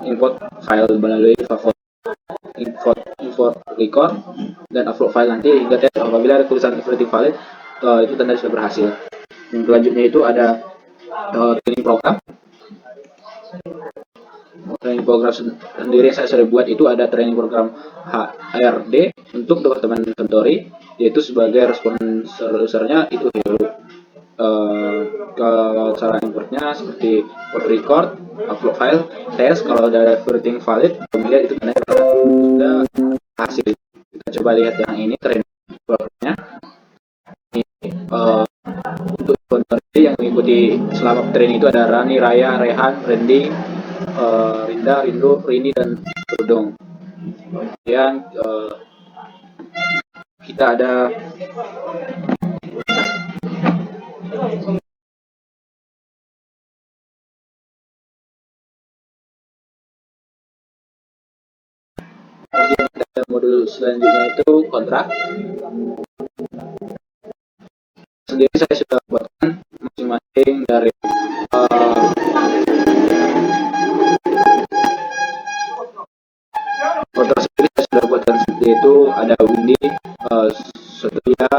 import file melalui import record dan upload file nanti hingga tes apabila ada tulisan everything valid itu tanda sudah berhasil. Yang selanjutnya itu ada training program. Training program sendiri saya sudah buat itu ada training program HRD untuk departemen inventory, yaitu sebagai responsor usernya itu Hero. Ke cara importnya seperti import record, upload file, test kalau ada everything valid, kemudian itu sudah hasil. Kita coba lihat yang ini training programnya. Untuk inventory yang mengikuti selama training itu ada Rani, Raya, Rehan, Randy, Rinda, Rindu, Rini, dan Dodong. Kemudian kita ada modul selanjutnya itu kontrak. Sendiri saya sudah buatkan masing-masing dari kontrak sendiri saya sudah buatkan seperti itu, ada Windy, Setia,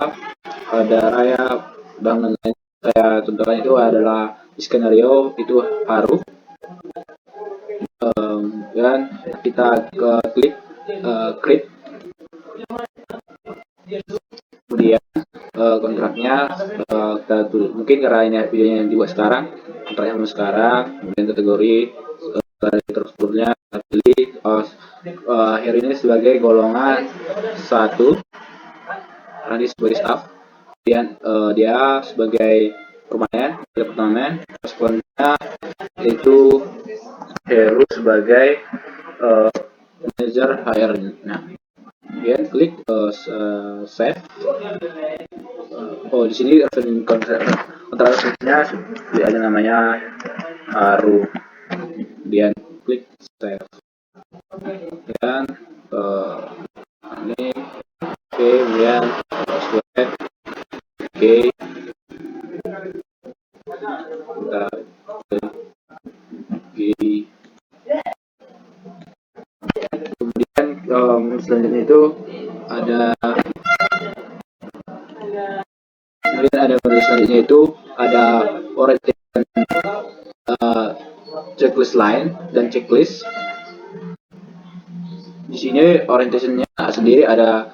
ada Raya, dan lain-lain. Saya contohkan itu adalah skenario itu Haru, dan kita klik create, kemudian kontraknya kita tulis, mungkin karena ini videonya yang dibuat sekarang, kontraknya sekarang, kemudian kategori strukturnya kita pilih hari ini sebagai golongan 1, Rani sebagai staff, kemudian dia sebagai permanen, responnya itu Heru sebagai manager HR. Nah, kemudian klik save. Di sini kontraknya ada namanya Haru. Kemudian klik save. Dan ini kemudian save. Oke. Kita kemudian selanjutnya itu ada modul selanjutnya itu ada orientation checklist line dan checklist. Di sini orientationnya sendiri ada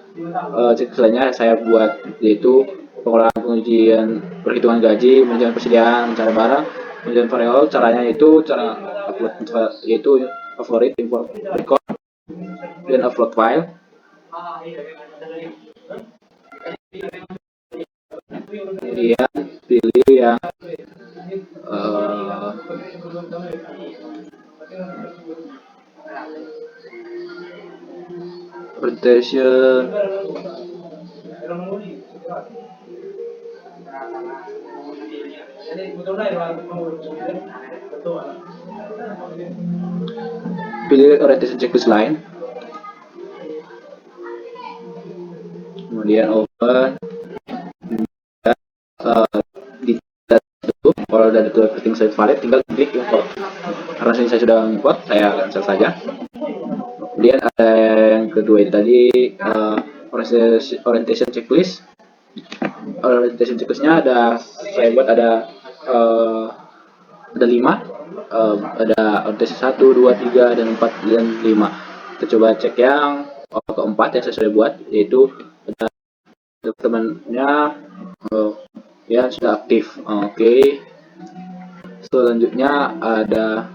checklistnya saya buat, yaitu pengolahan pengujian perhitungan gaji, pengujian persediaan, cara barang, pengujian variabel. Caranya itu cara upload yaitu favorit, import record, dan upload file. Kemudian pilih yang orientation checklist line, kemudian open, di kalau ada data everything valid tinggal klik import. Karena saya sudah import, saya cancel saja. Kemudian ada yang kedua itu tadi orientation checklist. Orientation checklistnya saya buat ada 5, ada orientation 1, 2, 3, dan 4, dan 5. Kita coba cek yang keempat yang saya sudah buat, yaitu ada teman-temannya ya sudah aktif. Oke. Selanjutnya ada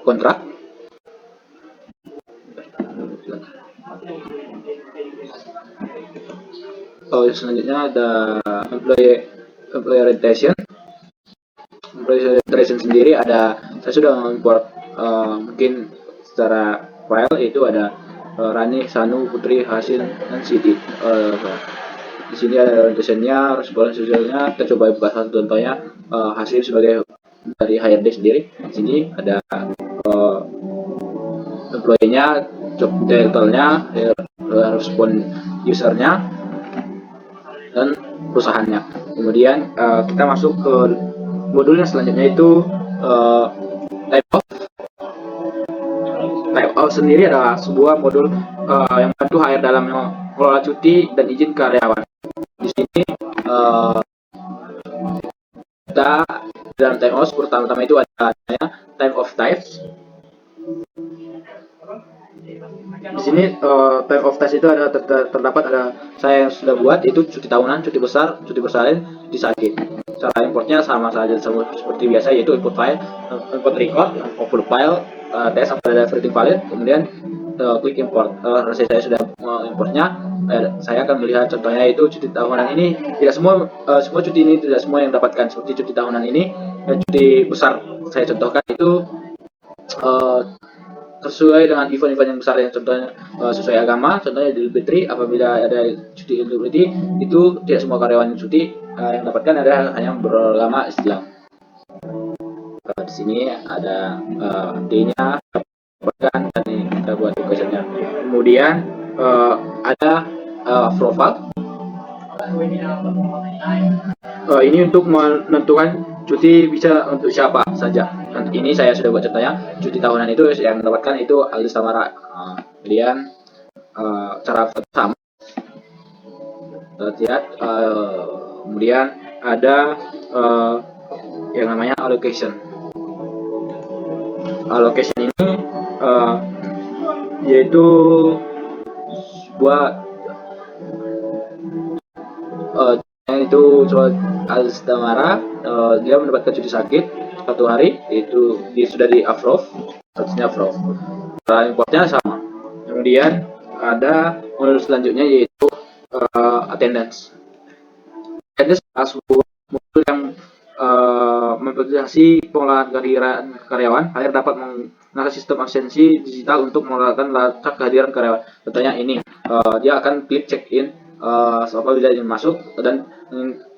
kontrak. Selanjutnya ada employee orientation. Employee orientation sendiri ada, saya sudah mengimport mungkin secara file, itu ada Rani, Sanu, Putri, Hasin, dan Siti. Di sini ada orientationnya, respon sosialnya. Kita coba buka satu contohnya, hasil sebagai dari HRD sendiri. Di sini ada employee-nya, job title-nya, respon usernya dan perusahaannya. Kemudian kita masuk ke modul yang selanjutnya itu type of. Type of sendiri adalah sebuah modul yang membantu HR dalam mengelola cuti dan izin karyawan. Di sini kita dalam type of pertama-tama itu ada namanya type of types. Di sini type of types itu ada terdapat ada saya yang sudah buat itu cuti tahunan, cuti besar, cuti bersalin, cuti sakit. Cara importnya sama saja seperti biasa, yaitu import file, import record, upload file, tes sampai ada everything valid, kemudian klik import. Saya sudah importnya, saya akan melihat contohnya itu cuti tahunan ini tidak semua cuti ini tidak semua yang dapatkan seperti cuti tahunan ini. Cuti besar saya contohkan itu sesuai dengan event-event yang besar, yang contohnya sesuai agama, contohnya Idul Fitri. Apabila ada cuti Idul Fitri itu tidak semua karyawan yang cuti yang dapatkan adalah hanya beragama Islam. Di sini ada D-nya dapatkan dan ini kita buat questionnya. Kemudian ada profile. Ini untuk menentukan cuti bisa untuk siapa saja. Dan ini saya sudah buat contohnya. Cuti tahunan itu yang mendapatkan itu Aldi Samara. Kemudian cara sama lihat. Kemudian ada yang namanya allocation. Allocation ini yaitu sebuah itu soal Alstamara, dia mendapatkan cuti sakit 1 hari, itu dia sudah di approve, statusnya approve. Cara importnya sama. Kemudian ada modul selanjutnya yaitu attendance. Attendance adalah sebuah modul yang memfasilitasi pengolahan kehadiran karyawan. HR dapat mengasah sistem absensi digital untuk mengolahan lacak kehadiran karyawan. Contohnya ini, dia akan klik check in. Apabila ingin masuk dan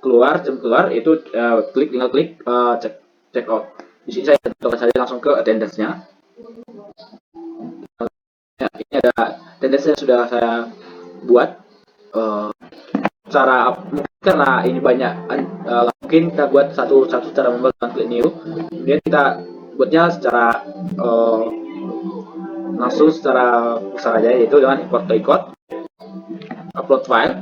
keluar, jam keluar itu tinggal klik check out. Di sini saya contohkan saja langsung ke attendance-nya. Ini ada attendance-nya sudah saya buat. Cara karena ini banyak, mungkin kita buat satu cara membuat klik new. Kemudian kita buatnya secara langsung secara besar aja, yaitu dengan import record, upload file,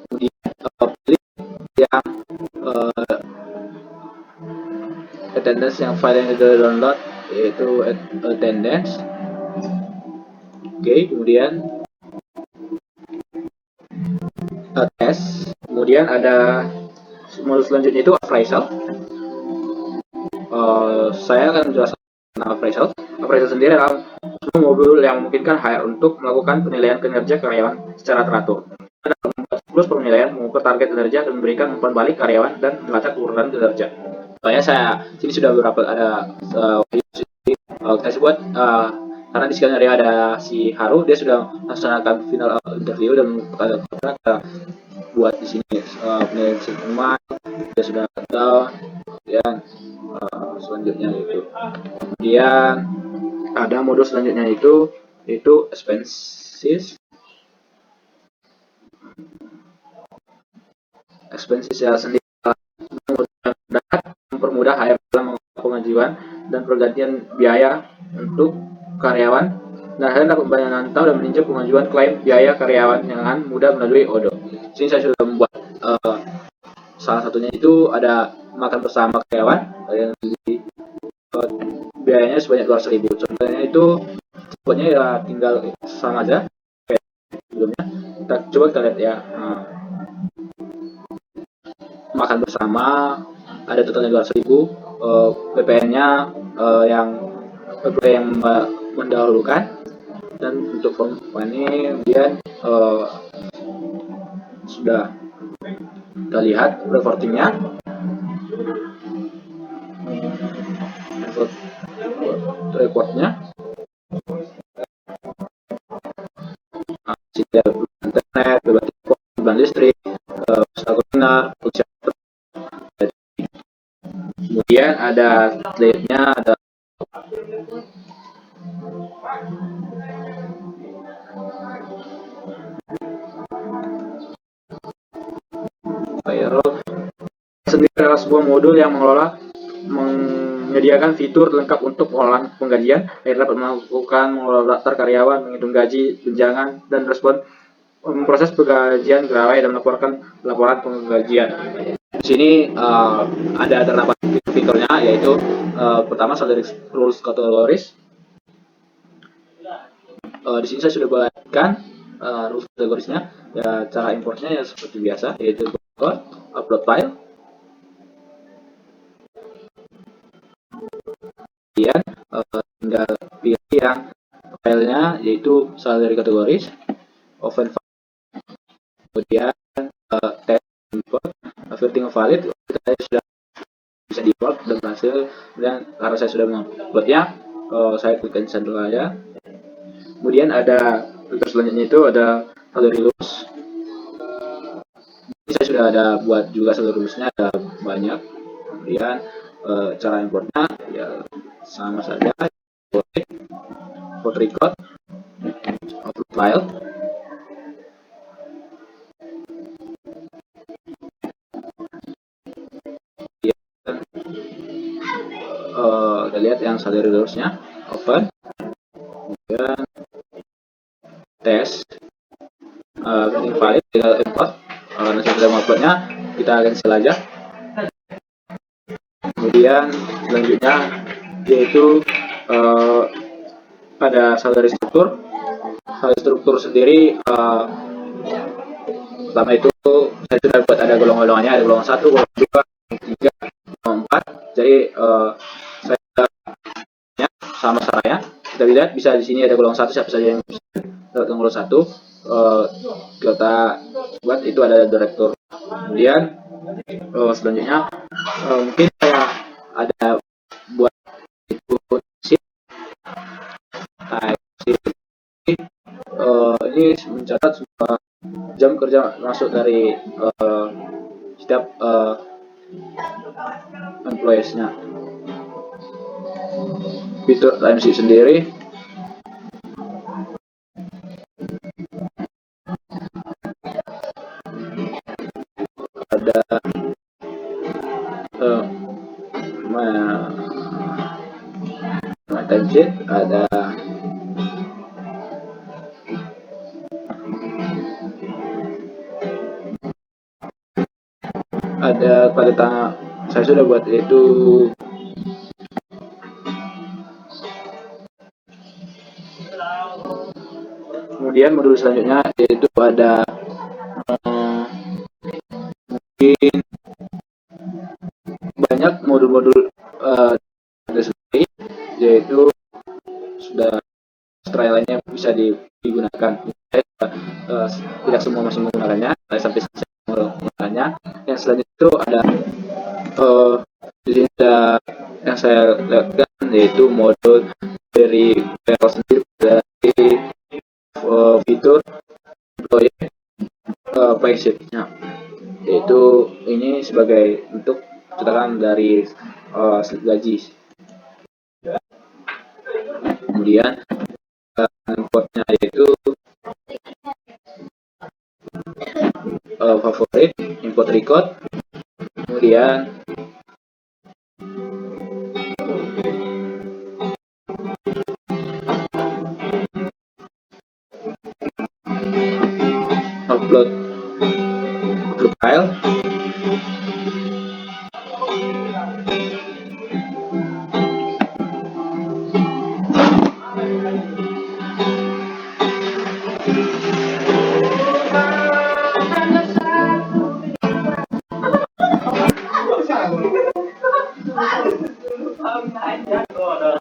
kemudian pilih yang attendance yang file yang sudah download, yaitu attendance. Oke, kemudian tes. Kemudian ada modul selanjutnya itu appraisal. Saya akan menjelaskan tentang appraisal. Appraisal sendiri adalah modul yang memungkinkan HR untuk melakukan penilaian kinerja karyawan secara teratur. Ada membuat siklus penilaian, mengukur target kinerja, dan memberikan umpan balik karyawan dan melacak urutan kinerja. Soalnya saya sini sudah beberapa ada saya buat karena di sekian area ada si Haru, dia sudah melaksanakan final interview dan kita buat di sini penilaian semua dia sudah tahu. Dan selanjutnya itu kemudian ada modul selanjutnya itu expenses ya sendiri, mempermudah HR dalam pengajuan dan pergantian biaya untuk karyawan, dan HR dapat memantau dan meninjau pengajuan klaim biaya karyawan dengan mudah melalui Odoo. Sini saya sudah membuat salah satunya itu ada makan bersama karyawan yang biayanya sebanyak 200.000. Contohnya itu buatnya ya tinggal sama aja kayak sebelumnya. Kita lihat ya. Makan bersama ada totalnya 200.000. PPN-nya yang mendahulukan, dan untuk form ini kemudian sudah kita lihat reportingnya. Reportnya internet, beban listrik, kuliner, kemudian ada slide-nya, ada adalah sebuah modul yang menyediakan fitur lengkap untuk pengolahan penggajian, yang dapat melakukan mengelola daftar karyawan, menghitung gaji, tunjangan, dan respon memproses penggajian pegawai dan melaporkan laporan penggajian. Di sini ada terdapat fiturnya, yaitu pertama salary rules categories. Di sini saya sudah buatkan rules kategorisnya. Ya, cara importnya ya seperti biasa, yaitu upload file. Kemudian tinggal pilih yang filenya, yaitu salary kategoris, open file. Kemudian test import, everything valid. Saya sudah bisa di import dan berhasil. Kemudian karena saya sudah menguploadnya, saya klik cancel dulu aja. Kemudian ada fitur selanjutnya, itu ada salary rules. Ini saya sudah ada buat juga salary rules-nya, ada banyak. Kemudian cara importnya ya sama saja, import record, upload file. Kita lihat yang salary rules-nya, open. Kemudian tes, invalid, tinggal import. Karena saya sudah menguploadnya, kita cancel aja. Kemudian selanjutnya yaitu ada salary struktur. Salary struktur sendiri pertama itu saya sudah buat ada golongan-golongannya, ada golongan 1, golongan 2, 3, golongan 4. Jadi saya sama caranya. Kita lihat bisa di sini ada golongan 1, siapa saja yang bisa golongan 1. Kita buat itu ada direktur. Kemudian selanjutnya mungkin saya ada buat itu sheet. Ini mencatat semua jam kerja masuk dari setiap employees-nya. Fitur timesheet sendiri ada timesheet, ada pada tanggal saya sudah buat, yaitu kemudian modul selanjutnya yaitu ada mungkin banyak modul-modul sendiri, yaitu sudah setelah lainnya bisa digunakan. Tidak semua masih menggunakannya, sampai selesai menggunakannya. Yang selanjutnya itu ada di sini ada yang saya lihatkan, yaitu modul dari Payroll sendiri, dari fitur employee paysheet-nya, yaitu ini sebagai bentuk catatan dari slip gaji. Kemudian importnya yaitu favorit, import record. Kemudian upload file.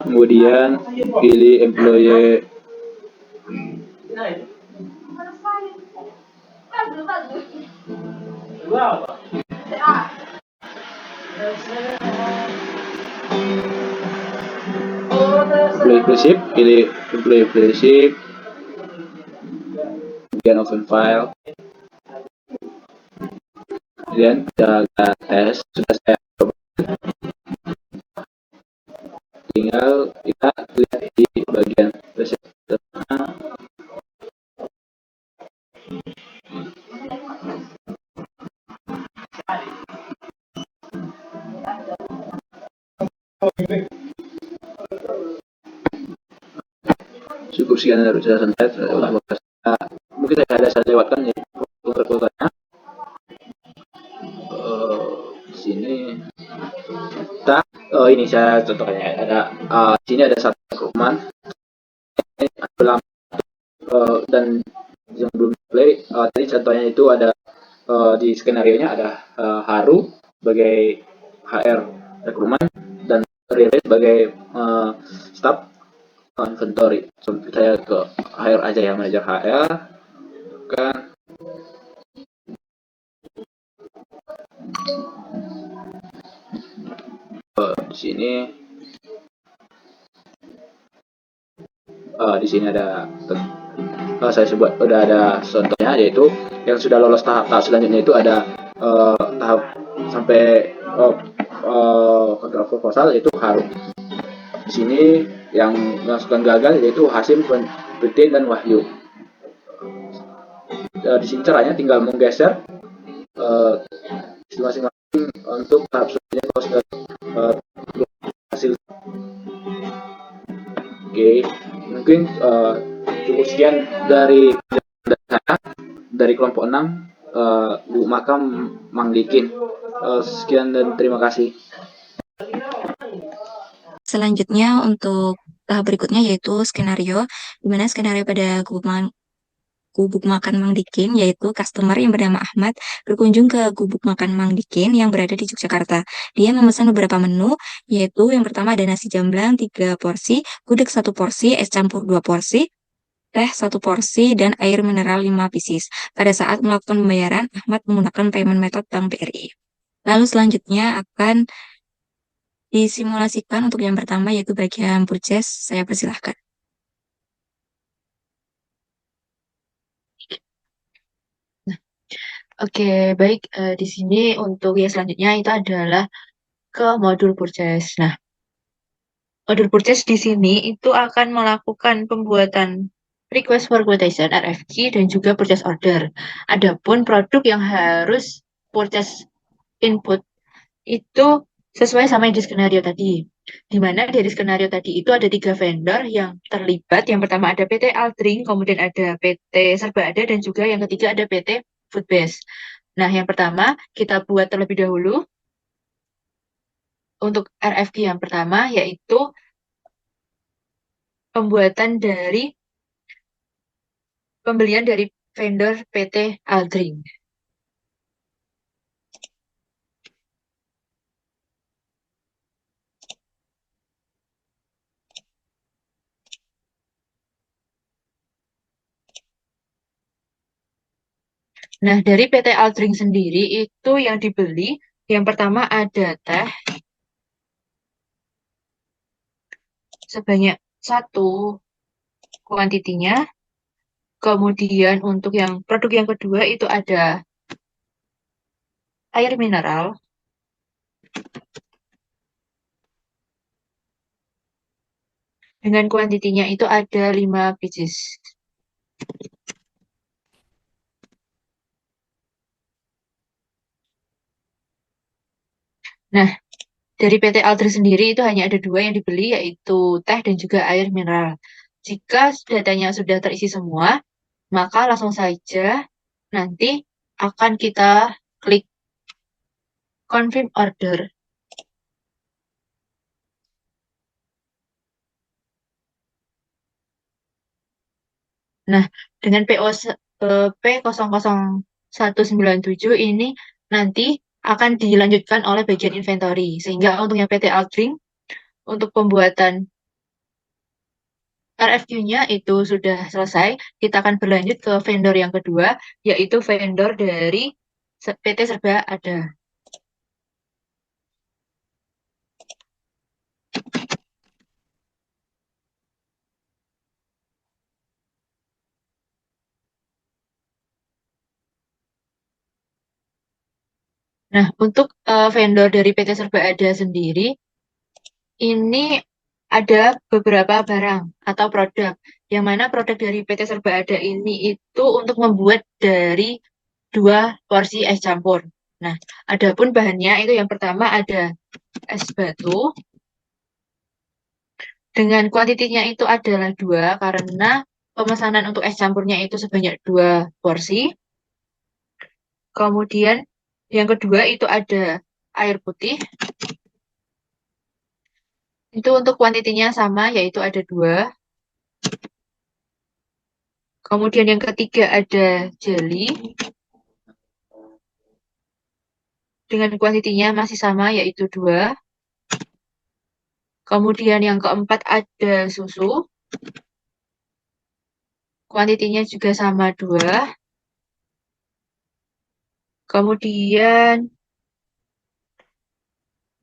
Kemudian pilih employee flagship, pilih employee flagship, kemudian open file, kemudian kita tes. Sudah saya coba, tinggal kita lihat di bagian resepnya. Cukup sekian dari penjelasan saya. Mungkin saya lewatkan ya protokolnya. Di sini ini saya contohnya ada di sini ada satu rekrutmen dan yang belum play tadi contohnya itu ada di skenario nya ada Haru sebagai HR rekrutmen dan Rere sebagai staff inventory. So, saya ke HR aja ya, manajer HR kan. Di sini ada saya sebut udah ada contohnya, yaitu yang sudah lolos tahap selanjutnya itu ada tahap sampai kontrak proposal, yaitu Haru. Di sini yang melakukan gagal yaitu Hasim, Putih, dan Wahyu. Di sini caranya tinggal menggeser masing-masing untuk tahap selanjutnya kalau sudah hasil. Oke, mungkin cukup sekian dari kelompok 6 Bu Makam Mang Dikin. Sekian dan terima kasih. Selanjutnya untuk tahap berikutnya yaitu skenario, di mana skenario pada gubuk makan Mang Dikin, yaitu customer yang bernama Ahmad berkunjung ke gubuk makan Mang Dikin yang berada di Yogyakarta. Dia memesan beberapa menu, yaitu yang pertama ada nasi jamblang 3 porsi, gudeg 1 porsi, es campur 2 porsi, teh 1 porsi, dan air mineral 5 pieces. Pada saat melakukan pembayaran, Ahmad menggunakan payment method Bank BRI. Lalu selanjutnya akan disimulasikan untuk yang pertama yaitu bagian purchase. Saya persilahkan. Oke, baik. Di sini untuk yang selanjutnya itu adalah ke modul purchase. Nah, modul purchase di sini itu akan melakukan pembuatan request for quotation RFQ dan juga purchase order. Adapun produk yang harus purchase input itu sesuai sama yang di skenario tadi. Di mana dari skenario tadi itu ada 3 vendor yang terlibat. Yang pertama ada PT Aldring, kemudian ada PT Serba Ada, dan juga yang ketiga ada PT Foodbase. Nah, yang pertama kita buat terlebih dahulu untuk RFQ yang pertama, yaitu pembelian dari vendor PT Aldring. Nah, dari PT Aldring sendiri itu yang dibeli, yang pertama ada teh sebanyak 1 kuantitinya. Kemudian untuk yang produk yang kedua itu ada air mineral. Dengan kuantitinya itu ada 5 pieces. Nah, dari PT Aldrin sendiri itu hanya ada 2 yang dibeli, yaitu teh dan juga air mineral. Jika datanya sudah terisi semua, maka langsung saja nanti akan kita klik confirm order. Nah, dengan P00197 ini nanti akan dilanjutkan oleh bagian inventory. Sehingga untuk yang PT Aldring, untuk pembuatan RFQ-nya itu sudah selesai. Kita akan berlanjut ke vendor yang kedua, yaitu vendor dari PT Serba Ada. Nah, untuk vendor dari PT Serba Ada sendiri, ini ada beberapa barang atau produk, yang mana produk dari PT Serba Ada ini itu untuk membuat dari 2 porsi es campur. Nah, adapun bahannya itu yang pertama ada es batu, Dengan kuantitinya itu adalah 2 karena pemesanan untuk es campurnya itu sebanyak 2 porsi. Kemudian yang kedua itu ada air putih. Itu untuk kuantitinya sama, yaitu ada 2. Kemudian yang ketiga ada jelly. Dengan kuantitinya masih sama, yaitu 2. Kemudian yang keempat ada susu. Kuantitinya juga sama 2. Kemudian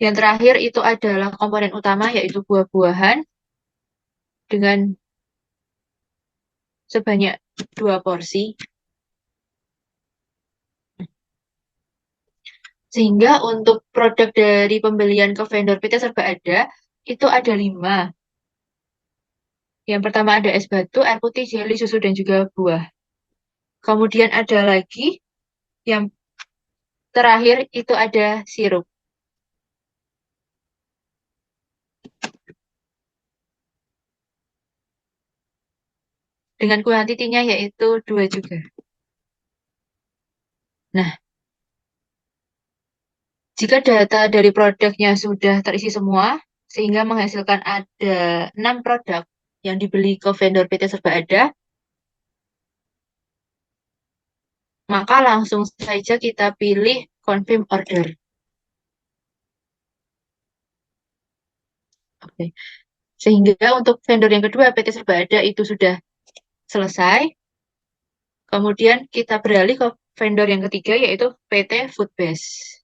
yang terakhir itu adalah komponen utama, yaitu buah-buahan dengan sebanyak 2 porsi. Sehingga untuk produk dari pembelian ke vendor PT Serba Ada, itu ada 5. Yang pertama ada es batu, air putih, jelly, susu, dan juga buah. Kemudian ada lagi yang terakhir itu ada sirup. Dengan kuantitinya yaitu 2 juga. Nah, jika data dari produknya sudah terisi semua, sehingga menghasilkan ada 6 produk yang dibeli ke vendor PT Serba Ada, maka langsung saja kita pilih confirm order. Oke. Sehingga untuk vendor yang kedua, PT Serba Ada itu sudah selesai. Kemudian kita beralih ke vendor yang ketiga, yaitu PT Foodbase.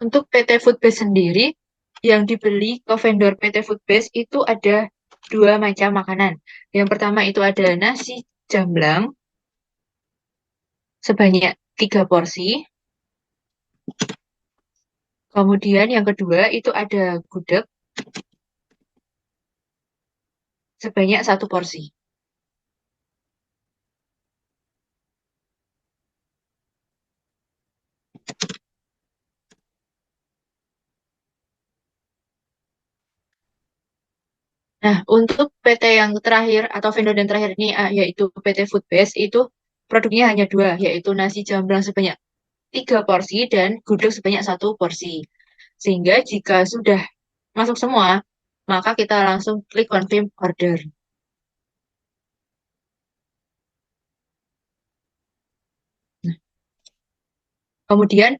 Untuk PT Foodbase sendiri, yang dibeli ke vendor PT Foodbase itu ada 2 macam makanan. Yang pertama itu ada nasi jamblang sebanyak 3 porsi. Kemudian yang kedua itu ada gudeg sebanyak 1 porsi. Nah, untuk PT yang terakhir atau vendor yang terakhir ini yaitu PT Foodbase itu produknya hanya 2, yaitu nasi jamblang sebanyak 3 porsi dan gudeg sebanyak 1 porsi. Sehingga jika sudah masuk semua, maka kita langsung klik confirm order. Kemudian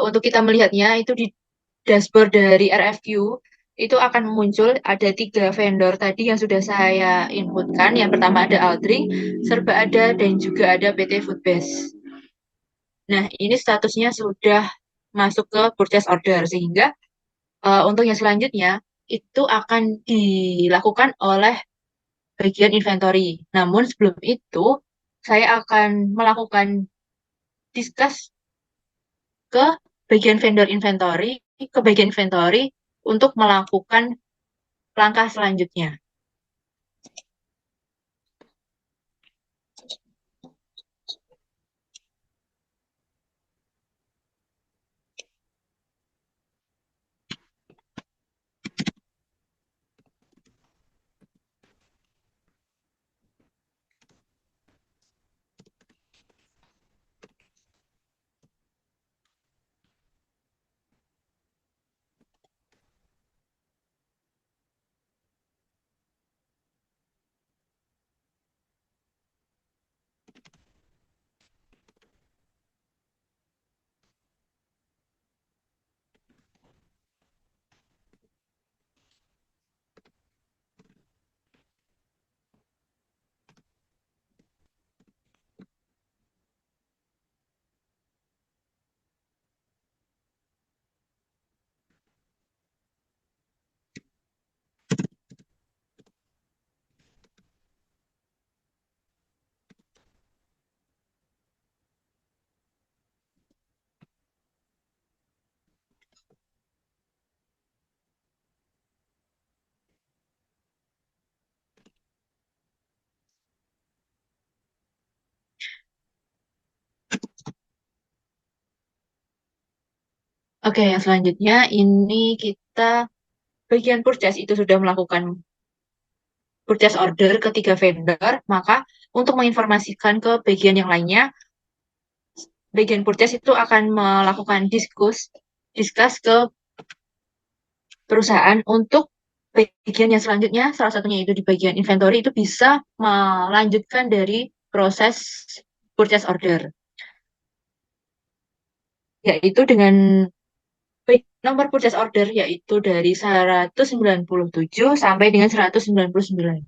untuk kita melihatnya itu di dashboard dari RFQ itu akan muncul ada 3 vendor tadi yang sudah saya inputkan. Yang pertama ada Aldring, Serba Ada, dan juga ada PT Foodbase. Nah, ini statusnya sudah masuk ke purchase order, sehingga untuk yang selanjutnya itu akan dilakukan oleh bagian inventory. Namun sebelum itu, saya akan melakukan discuss ke bagian vendor inventory, ke bagian inventory untuk melakukan langkah selanjutnya. Oke, yang selanjutnya ini kita bagian purchase itu sudah melakukan purchase order ke 3 vendor, maka untuk menginformasikan ke bagian yang lainnya, bagian purchase itu akan melakukan discuss ke perusahaan untuk bagian yang selanjutnya, salah satunya itu di bagian inventory itu bisa melanjutkan dari proses purchase order, yaitu dengan nomor purchase order yaitu dari 197 sampai dengan 199.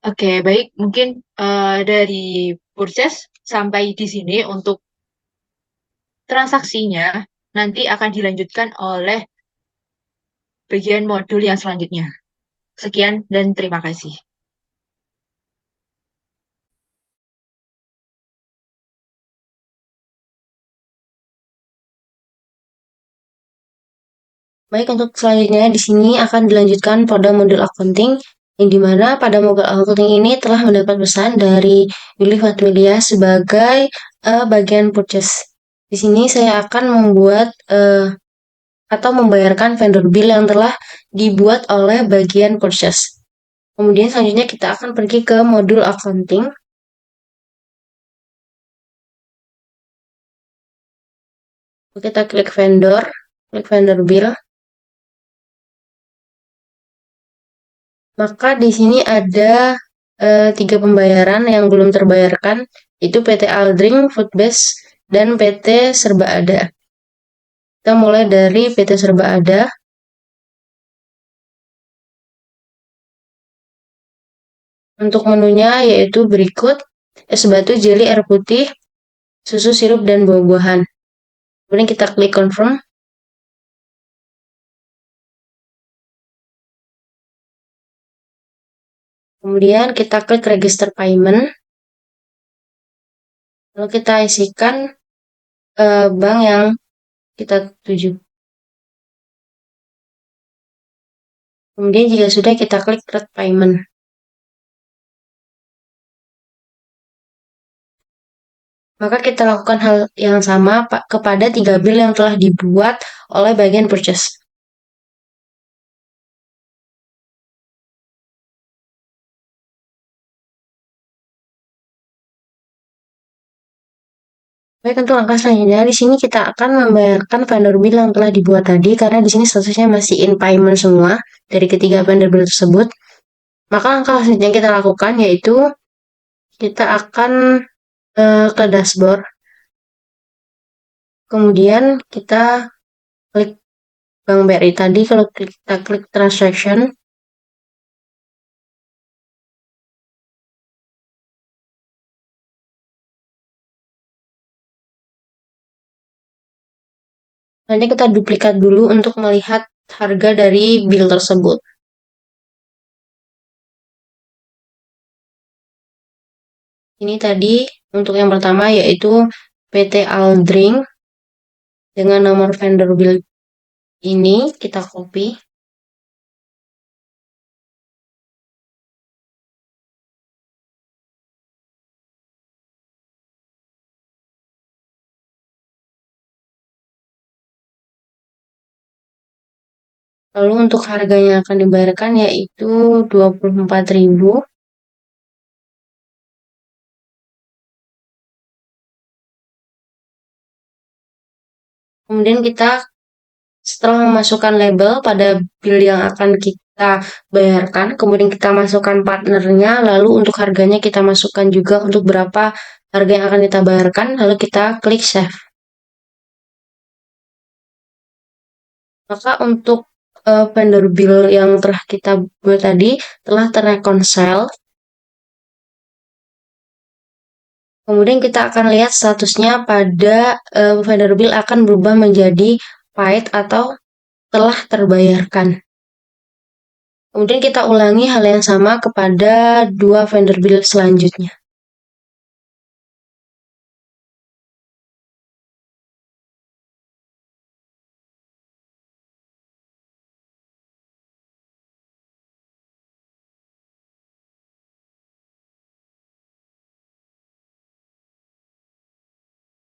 Oke, baik. Mungkin dari purchase sampai di sini untuk transaksinya nanti akan dilanjutkan oleh bagian modul yang selanjutnya. Sekian dan terima kasih. Baik, untuk selanjutnya di sini akan dilanjutkan pada modul accounting, yang dimana pada modul accounting ini telah mendapat pesan dari Willy Fatmilia sebagai bagian purchase. Di sini saya akan membuat atau membayarkan vendor bill yang telah dibuat oleh bagian purchase. Kemudian selanjutnya kita akan pergi ke modul accounting. Kita klik vendor bill. Maka di sini ada 3 pembayaran yang belum terbayarkan, itu PT Aldring, Foodbase, dan PT Serba Ada. Kita mulai dari PT Serba Ada. Untuk menunya yaitu berikut: es batu, jeli, air putih, susu, sirup, dan buah-buahan. Kemudian kita klik confirm. Kemudian kita klik register payment. Lalu kita isikan bank yang kita tuju. Kemudian jika sudah, kita klik create payment. Maka kita lakukan hal yang sama kepada 3 bill yang telah dibuat oleh bagian purchase. Baik, untuk langkah selanjutnya di sini kita akan membayarkan vendor bill yang telah dibuat tadi, karena di sini statusnya masih in payment semua dari ketiga vendor bill tersebut. Maka langkah selanjutnya yang kita lakukan yaitu kita akan ke dashboard. Kemudian kita klik Bank BRI tadi, kalau kita klik transaction. Nanti kita duplikat dulu untuk melihat harga dari bill tersebut. Ini tadi untuk yang pertama yaitu PT Aldring dengan nomor vendor bill ini kita copy. Lalu untuk harga yang akan dibayarkan yaitu 24.000. Kemudian kita setelah memasukkan label pada bill yang akan kita bayarkan, kemudian kita masukkan partnernya, lalu untuk harganya kita masukkan juga untuk berapa harga yang akan kita bayarkan, lalu kita klik save. Maka untuk vendor bill yang telah kita buat tadi telah terreconcile. Kemudian kita akan lihat statusnya pada vendor bill akan berubah menjadi paid atau telah terbayarkan. Kemudian kita ulangi hal yang sama kepada 2 vendor bill selanjutnya.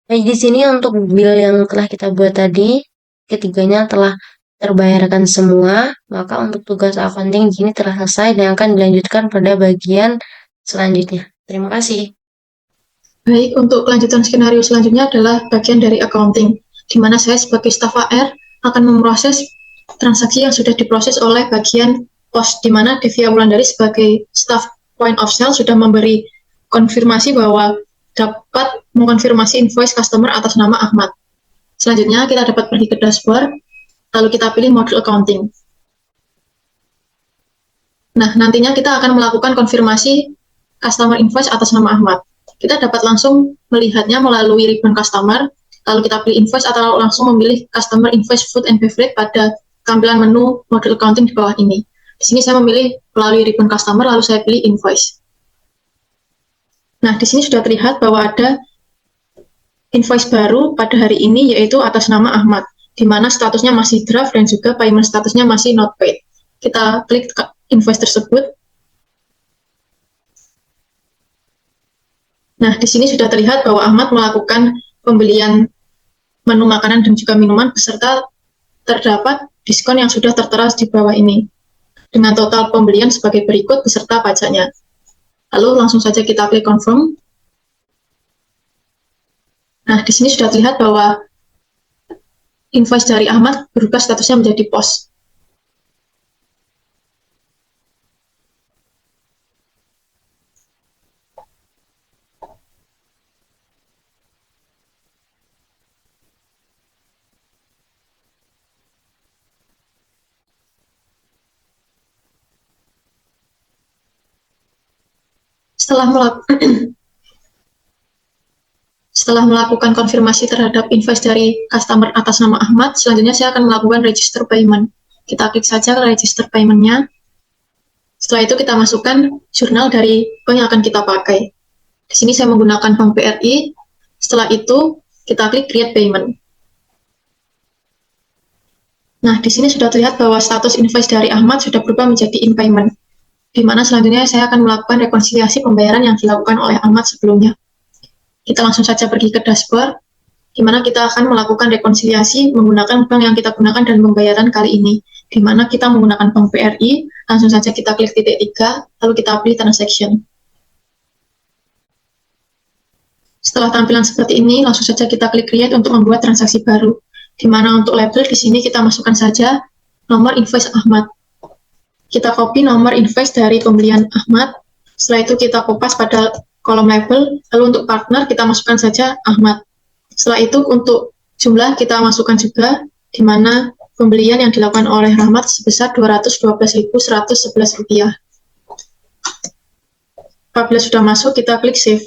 Nah, di sini untuk bill yang telah kita buat tadi, ketiganya telah terbayarkan semua, maka untuk tugas accounting di sini telah selesai dan akan dilanjutkan pada bagian selanjutnya. Terima kasih. Baik, untuk kelanjutan skenario selanjutnya adalah bagian dari accounting, di mana saya sebagai staf AR akan memproses transaksi yang sudah diproses oleh bagian pos, di mana Devia Wulandari sebagai staf point of sale sudah memberi konfirmasi bahwa dapat mengkonfirmasi invoice customer atas nama Ahmad. Selanjutnya kita dapat pergi ke dashboard, lalu kita pilih modul accounting. Nah, nantinya kita akan melakukan konfirmasi customer invoice atas nama Ahmad. Kita dapat langsung melihatnya melalui ribbon customer, lalu kita pilih invoice atau langsung memilih customer invoice food and beverage pada tampilan menu modul accounting di bawah ini. Di sini saya memilih melalui ribbon customer, lalu saya pilih invoice. Nah, di sini sudah terlihat bahwa ada invoice baru pada hari ini, yaitu atas nama Ahmad, di mana statusnya masih draft dan juga payment statusnya masih not paid. Kita klik invoice tersebut. Nah, di sini sudah terlihat bahwa Ahmad melakukan pembelian menu makanan dan juga minuman beserta terdapat diskon yang sudah tertera di bawah ini, dengan total pembelian sebagai berikut beserta pajaknya. Lalu langsung saja kita klik confirm. Nah, di sini sudah terlihat bahwa invoice dari Ahmad berubah statusnya menjadi pos. Setelah melakukan konfirmasi terhadap invoice dari customer atas nama Ahmad, selanjutnya saya akan melakukan register payment. Kita klik saja ke register payment-nya. Setelah itu kita masukkan jurnal dari bank yang akan kita pakai. Di sini saya menggunakan Bank BRI. Setelah itu kita klik create payment. Nah, di sini sudah terlihat bahwa status invoice dari Ahmad sudah berubah menjadi in payment, di mana selanjutnya saya akan melakukan rekonsiliasi pembayaran yang dilakukan oleh Ahmad sebelumnya. Kita langsung saja pergi ke dashboard, di mana kita akan melakukan rekonsiliasi menggunakan bank yang kita gunakan dan pembayaran kali ini, di mana kita menggunakan Bank BRI. Langsung saja kita klik titik 3, lalu kita pilih transaction. Setelah tampilan seperti ini, langsung saja kita klik create untuk membuat transaksi baru, di mana untuk label di sini kita masukkan saja nomor invoice Ahmad. Kita copy nomor invoice dari pembelian Ahmad, setelah itu kita kopas pada kolom label, lalu untuk partner kita masukkan saja Ahmad. Setelah itu untuk jumlah kita masukkan juga, di mana pembelian yang dilakukan oleh Rahmat sebesar Rp212.111. Apabila sudah masuk, kita klik save.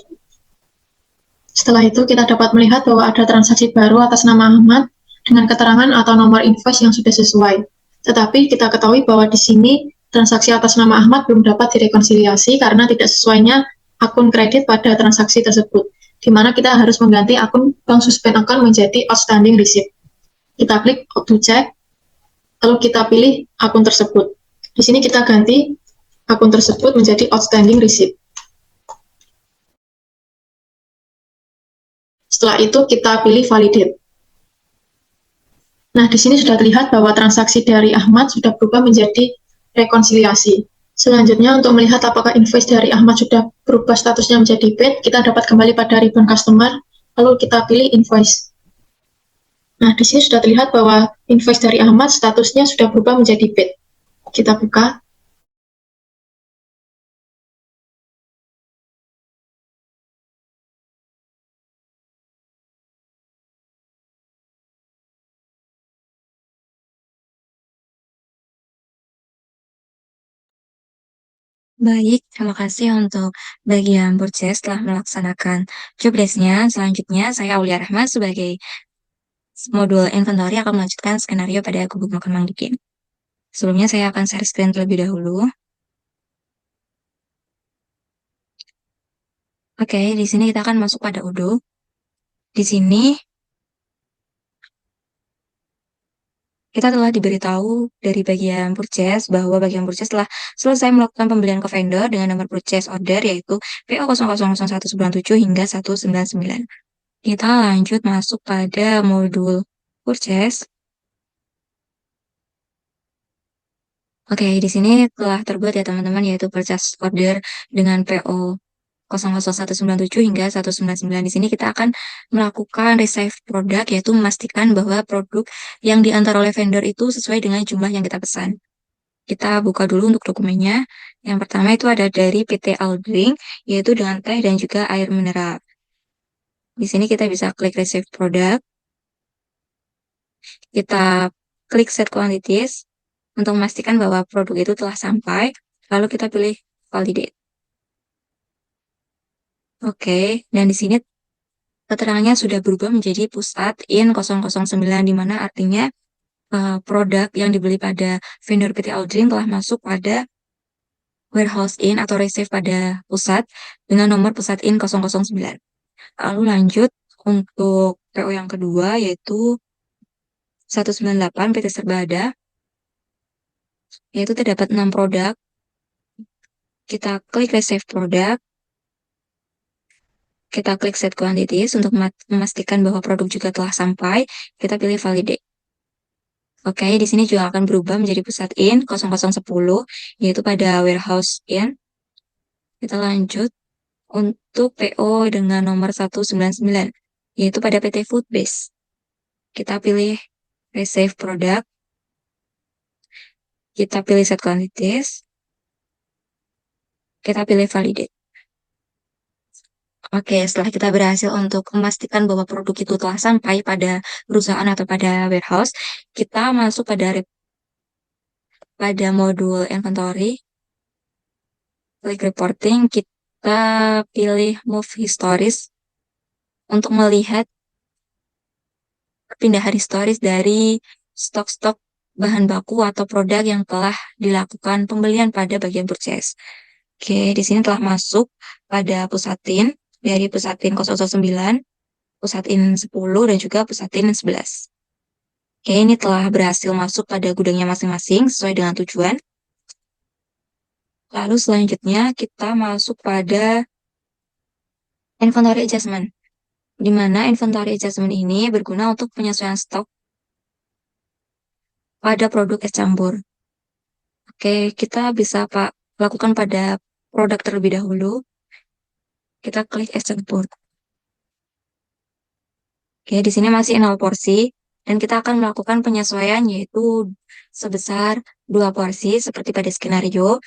Setelah itu kita dapat melihat bahwa ada transaksi baru atas nama Ahmad dengan keterangan atau nomor invoice yang sudah sesuai. Tetapi kita ketahui bahwa di sini transaksi atas nama Ahmad belum dapat direkonsiliasi karena tidak sesuainya akun kredit pada transaksi tersebut, di mana kita harus mengganti akun bank suspend account menjadi outstanding receipt. Kita klik auto check, lalu kita pilih akun tersebut. Di sini kita ganti akun tersebut menjadi outstanding receipt. Setelah itu kita pilih validate. Nah, di sini sudah terlihat bahwa transaksi dari Ahmad sudah berubah menjadi rekonsiliasi. Selanjutnya, untuk melihat apakah invoice dari Ahmad sudah berubah statusnya menjadi paid, kita dapat kembali pada ribbon customer, lalu kita pilih invoice. Nah, di sini sudah terlihat bahwa invoice dari Ahmad statusnya sudah berubah menjadi paid. Kita buka. Baik, terima kasih untuk bagian purchase telah melaksanakan job desk-nya. Selanjutnya, saya Aulia Rahma sebagai modul inventory akan melanjutkan skenario pada gubuk makan Mang Dikin. Sebelumnya, saya akan share screen terlebih dahulu. Oke, di sini kita akan masuk pada Udo. Di sini, kita telah diberitahu dari bagian purchase bahwa bagian purchase telah selesai melakukan pembelian ke vendor dengan nomor purchase order yaitu PO000197 hingga 199. Kita lanjut masuk pada modul purchase. Oke, di sini telah terbuat ya teman-teman, yaitu purchase order dengan PO 00197 hingga 199. Di sini kita akan melakukan receive produk, yaitu memastikan bahwa produk yang diantar oleh vendor itu sesuai dengan jumlah yang kita pesan. Kita buka dulu untuk dokumennya. Yang pertama itu ada dari PT Aldring, yaitu dengan teh dan juga air mineral. Di sini kita bisa klik receive product. Kita klik set quantities untuk memastikan bahwa produk itu telah sampai. Lalu kita pilih validate. Oke, dan di sini keterangannya sudah berubah menjadi pusat in 009, di mana artinya produk yang dibeli pada vendor PT Aldrin telah masuk pada warehouse in atau receive pada pusat dengan nomor pusat in 009. Lalu lanjut untuk PO yang kedua, yaitu 198 PT Serbada, yaitu terdapat 6 produk. Kita klik receive product. Kita klik set quantities untuk memastikan bahwa produk juga telah sampai. Kita pilih validate. Oke, di sini juga akan berubah menjadi pusat in 0010, yaitu pada warehouse in. Kita lanjut untuk PO dengan nomor 199, yaitu pada PT Food Base. Kita pilih receive product. Kita pilih set quantities. Kita pilih validate. Oke, setelah kita berhasil untuk memastikan bahwa produk itu telah sampai pada perusahaan atau pada warehouse, kita masuk pada modul inventory, klik reporting, kita pilih move historis untuk melihat perpindahan historis dari stok-stok bahan baku atau produk yang telah dilakukan pembelian pada bagian purchase. Oke, di sini telah masuk pada pusatin, dari pusatin 009, pusatin 10, dan juga pusatin 11. Oke, ini telah berhasil masuk pada gudangnya masing-masing sesuai dengan tujuan. Lalu selanjutnya kita masuk pada inventory adjustment, di mana inventory adjustment ini berguna untuk penyesuaian stok pada produk es campur. Oke, kita bisa lakukan pada produk terlebih dahulu. Kita klik es campur. Oke, di sini masih 0 porsi, dan kita akan melakukan penyesuaian yaitu sebesar 2 porsi seperti pada skenario.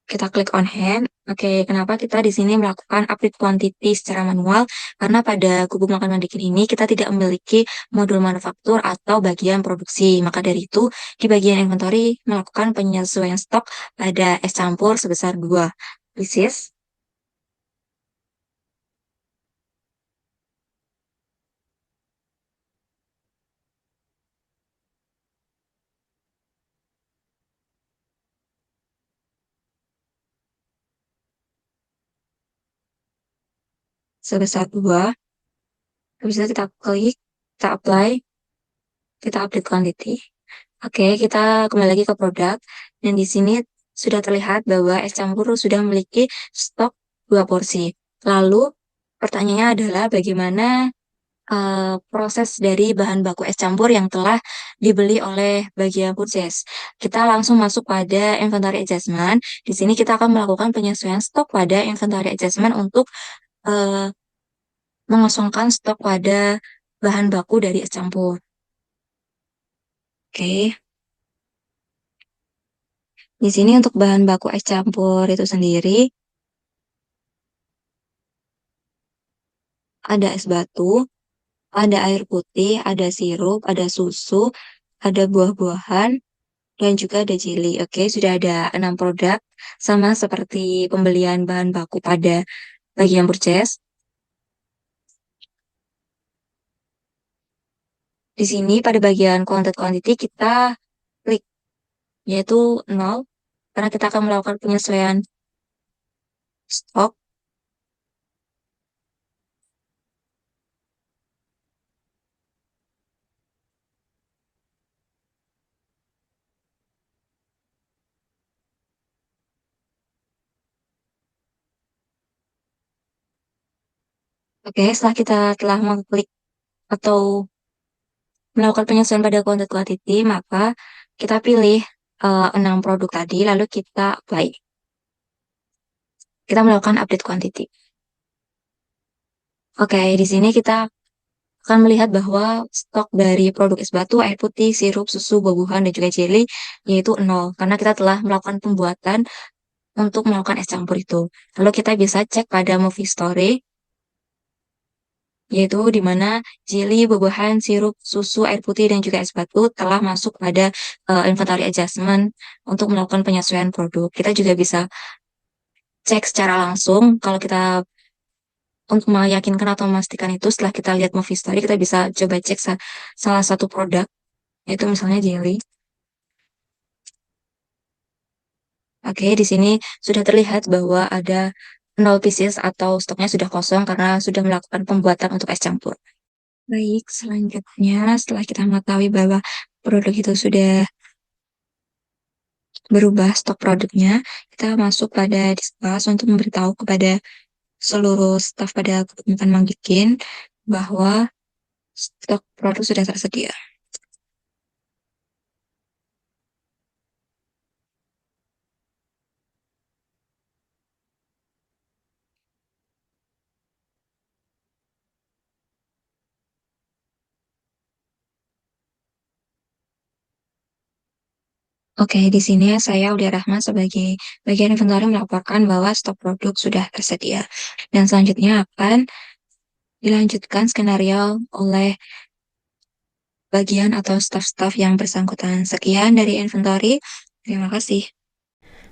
Kita klik on hand. Oke, kenapa kita di sini melakukan update quantity secara manual? Karena pada gubuk makan Mandikin ini kita tidak memiliki modul manufaktur atau bagian produksi. Maka dari itu, di bagian inventory melakukan penyesuaian stok pada es campur sebesar 2 pieces. Sebesar 2. Habis itu kita klik, kita apply, kita update quantity. Oke, kita kembali lagi ke produk. Dan di sini sudah terlihat bahwa es campur sudah memiliki stok 2 porsi. Lalu, pertanyaannya adalah bagaimana proses dari bahan baku es campur yang telah dibeli oleh bagian purchase. Kita langsung masuk pada inventory adjustment. Di sini kita akan melakukan penyesuaian stok pada inventory adjustment untuk uh, mengosongkan stok pada bahan baku dari es campur. Oke. Di sini untuk bahan baku es campur itu sendiri ada es batu, ada air putih, ada sirup, ada susu, ada buah-buahan, dan juga ada jelly. Oke, sudah ada 6 produk, sama seperti pembelian bahan baku pada bagian purchase. Di sini pada bagian quantity kita klik, yaitu 0, karena kita akan melakukan penyesuaian stok. Oke, setelah kita telah mengklik atau melakukan penyesuaian pada content quantity, maka kita pilih 6 produk tadi, lalu kita apply. Kita melakukan update quantity. Oke, di sini kita akan melihat bahwa stok dari produk es batu, air putih, sirup, susu, buah-buahan, dan juga jelly yaitu 0, karena kita telah melakukan pembuatan untuk melakukan es campur itu. Lalu kita bisa cek pada movie story, yaitu di mana jelly, buah-buahan, sirup, susu, air putih, dan juga es batu telah masuk pada inventory adjustment untuk melakukan penyesuaian produk. Kita juga bisa cek secara langsung kalau kita untuk meyakinkan atau memastikan itu setelah kita lihat movie story, kita bisa coba cek salah satu produk, yaitu misalnya jelly. Oke, di sini sudah terlihat bahwa ada 0 pieces atau stoknya sudah kosong karena sudah melakukan pembuatan untuk es campur. Baik, selanjutnya setelah kita mengetahui bahwa produk itu sudah berubah stok produknya, kita masuk pada discuss untuk memberitahu kepada seluruh staf pada Kementerian Mangdikin bahwa stok produk sudah tersedia. Oke, di sini saya Aulia Rahma sebagai bagian inventory melaporkan bahwa stok produk sudah tersedia. Dan selanjutnya akan dilanjutkan skenario oleh bagian atau staf-staf yang bersangkutan. Sekian dari inventory. Terima kasih.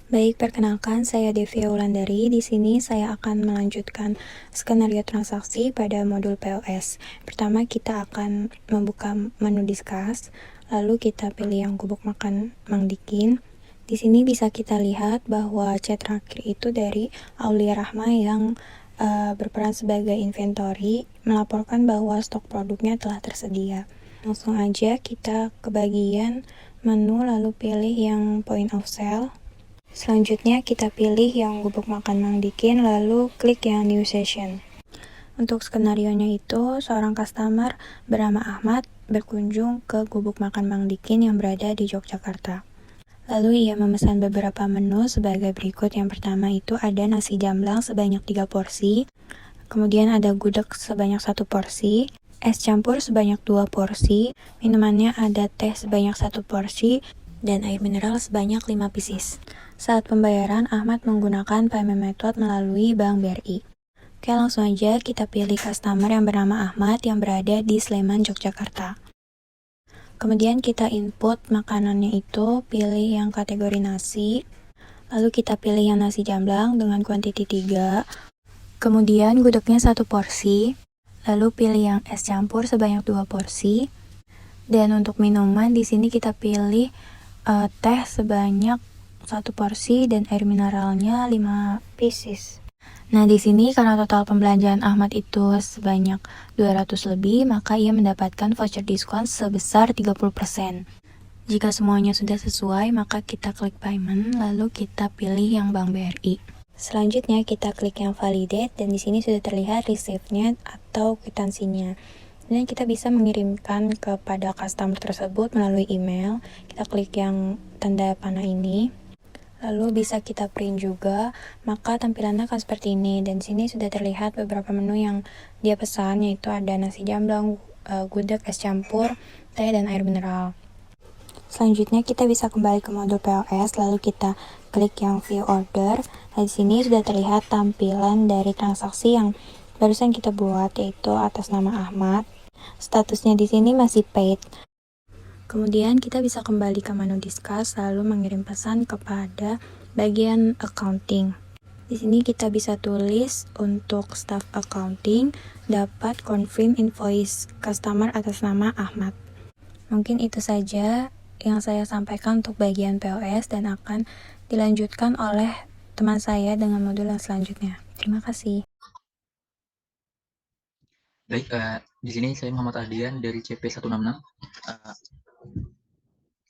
Baik, perkenalkan saya Devi Wulandari. Di sini saya akan melanjutkan skenario transaksi pada modul POS. Pertama, kita akan membuka menu discuss, lalu kita pilih yang gubuk makan Mang Dikin. Di sini bisa kita lihat bahwa chat terakhir itu dari Aulia Rahma yang berperan sebagai inventory, melaporkan bahwa stok produknya telah tersedia. Langsung aja kita ke bagian menu, lalu pilih yang point of sale. Selanjutnya kita pilih yang gubuk makan Mang Dikin, lalu klik yang new session. Untuk skenarionya itu, seorang customer bernama Ahmad berkunjung ke gubuk makan Mang Dikin yang berada di Yogyakarta. Lalu ia memesan beberapa menu sebagai berikut. Yang pertama itu ada nasi jamblang sebanyak 3 porsi, kemudian ada gudeg sebanyak 1 porsi, es campur sebanyak 2 porsi, minumannya ada teh sebanyak 1 porsi, dan air mineral sebanyak 5 pieces. Saat pembayaran, Ahmad menggunakan payment method melalui Bank BRI. Oke, langsung aja kita pilih customer yang bernama Ahmad yang berada di Sleman, Yogyakarta. Kemudian kita input makanannya itu, pilih yang kategori nasi, lalu kita pilih yang nasi jamblang dengan kuantiti 3, kemudian gudegnya 1 porsi, lalu pilih yang es campur sebanyak 2 porsi, dan untuk minuman di sini kita pilih teh sebanyak 1 porsi dan air mineralnya 5 pieces. Nah, di sini karena total pembelanjaan Ahmad itu sebanyak 200 lebih, maka ia mendapatkan voucher diskon sebesar 30%. Jika semuanya sudah sesuai, maka kita klik payment, lalu kita pilih yang Bank BRI. Selanjutnya kita klik yang validate, dan di sini sudah terlihat receipt-nya atau kwitansinya. Dan kita bisa mengirimkan kepada customer tersebut melalui email. Kita klik yang tanda panah ini, lalu bisa kita print juga, maka tampilannya akan seperti ini. Dan di sini sudah terlihat beberapa menu yang dia pesan, yaitu ada nasi jamblang, gudeg, es campur, teh, dan air mineral. Selanjutnya kita bisa kembali ke modul POS, lalu kita klik yang view order. Nah, di sini sudah terlihat tampilan dari transaksi yang barusan kita buat, yaitu atas nama Ahmad. Statusnya di sini masih paid. Kemudian kita bisa kembali ke menu discuss, lalu mengirim pesan kepada bagian accounting. Di sini kita bisa tulis untuk staff accounting dapat confirm invoice customer atas nama Ahmad. Mungkin itu saja yang saya sampaikan untuk bagian POS dan akan dilanjutkan oleh teman saya dengan modul yang selanjutnya. Terima kasih. Baik, di sini saya Muhammad Ardian dari CP166.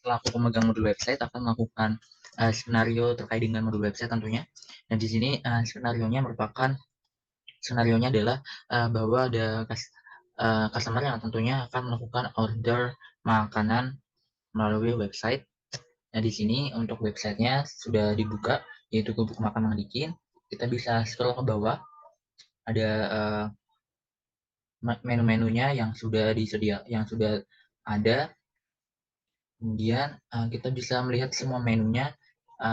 Selaku pemegang modul website akan melakukan skenario terkait dengan modul website tentunya. Dan di sini skenarionya merupakan skenarionya adalah bahwa ada customer yang tentunya akan melakukan order makanan melalui website. Nah, di sini untuk websitenya sudah dibuka, yaitu Gubuk Makan Mang Dikin. Kita bisa scroll ke bawah, ada menu-menunya yang sudah ada. Kemudian kita bisa melihat semua menunya,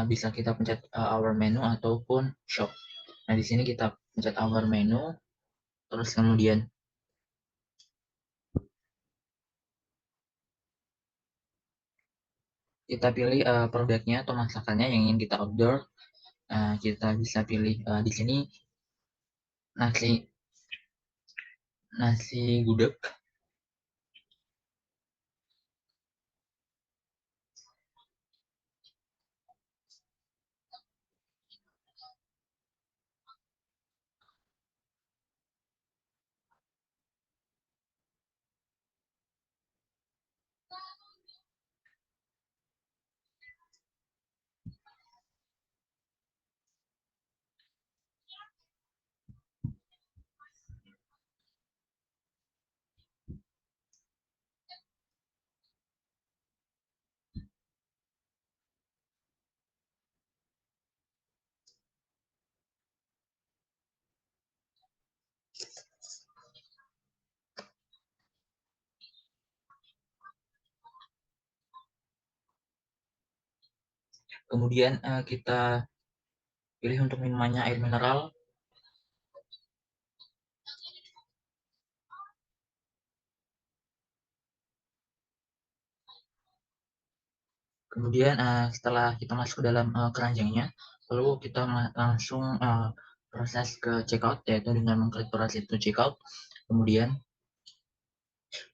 bisa kita pencet our menu ataupun shop. Nah, di sini kita pencet our menu, terus kemudian kita pilih produknya atau masakannya yang ingin kita order. Kita bisa pilih di sini nasi gudeg. Kemudian kita pilih untuk minumannya air mineral. Kemudian setelah kita masuk ke dalam keranjangnya, lalu kita langsung proses ke checkout, yaitu dengan mengklik proses to checkout. Kemudian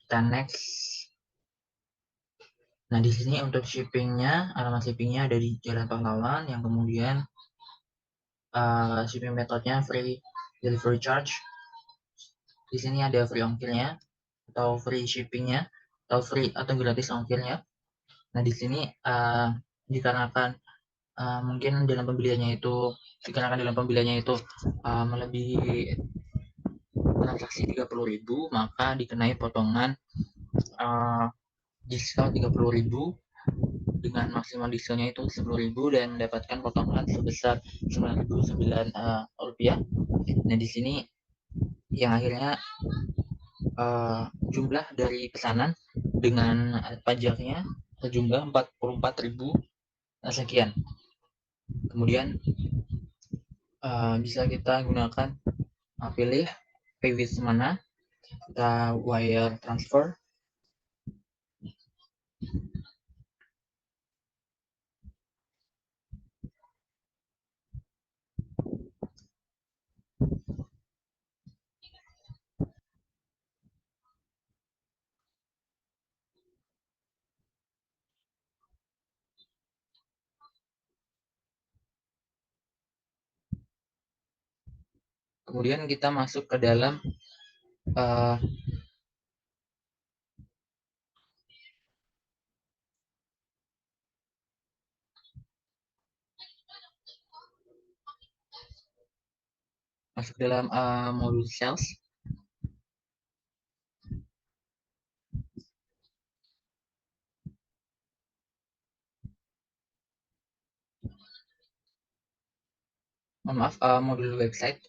kita next. Nah, di sini untuk shippingnya, alamat shippingnya ada di Jalan Pahlawan, yang kemudian shipping metodenya free delivery charge. Di sini ada free ongkirnya atau free shippingnya atau free atau gratis ongkirnya. Nah, di sini dikarenakan mungkin dalam pembeliannya itu melebihi transaksi 30.000, maka dikenai potongan diskon 30.000 dengan maksimal diskonnya itu 10.000 dan mendapatkan potongan sebesar 9.009 rupiah. Nah, di sini yang akhirnya jumlah dari pesanan dengan pajaknya sejumlah 44.000 sekian. Kemudian bisa kita gunakan pilih pay with mana, kita wire transfer. Kemudian kita masuk ke dalam modul sales. Maaf, modul website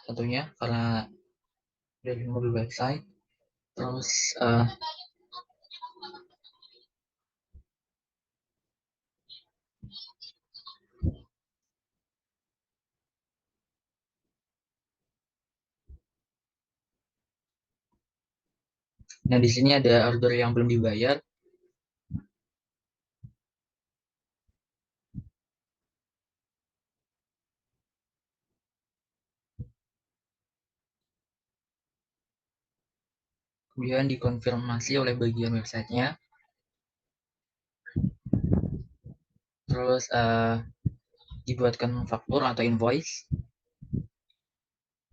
tentunya, karena dari modul website. Terus nah, di sini ada order yang belum dibayar. Kemudian dikonfirmasi oleh bagian websitenya. Terus dibuatkan faktur atau invoice.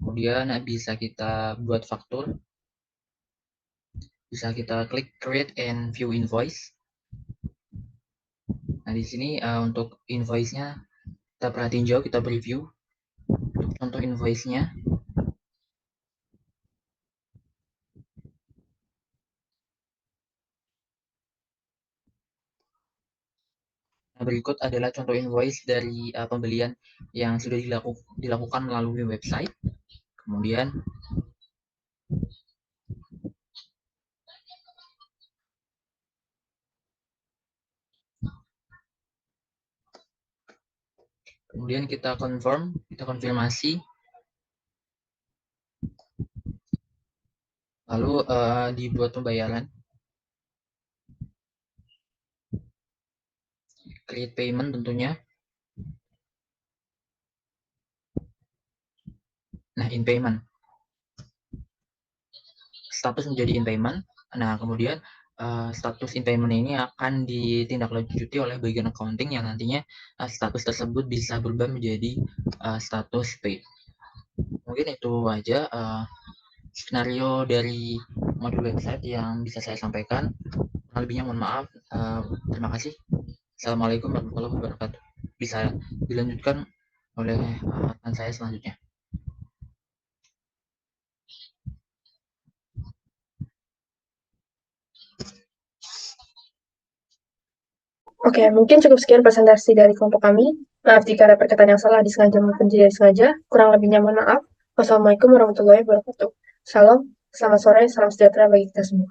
Kemudian bisa kita buat faktur. Bisa kita klik create and view invoice. Nah, di sini untuk invoice-nya kita perhatiin jauh, kita preview untuk invoice-nya. Nah, berikut adalah contoh invoice dari pembelian yang sudah dilakukan melalui website. Kemudian kita konfirmasi. Lalu dibuat pembayaran. Create payment tentunya. Nah, in payment. Status menjadi in payment. Nah, kemudian status in payment ini akan ditindaklanjuti oleh bagian accounting yang nantinya status tersebut bisa berubah menjadi status paid. Mungkin itu aja skenario dari modul website yang bisa saya sampaikan. Kurang lebihnya mohon maaf. Terima kasih. Assalamualaikum warahmatullahi wabarakatuh. Bisa dilanjutkan oleh rekan saya selanjutnya. Oke, mungkin cukup sekian presentasi dari kelompok kami. Maaf jika ada perkataan yang salah disengaja maupun tidak disengaja. Kurang lebihnya mohon maaf. Wassalamualaikum warahmatullahi wabarakatuh. Shalom, selamat sore, salam sejahtera bagi kita semua.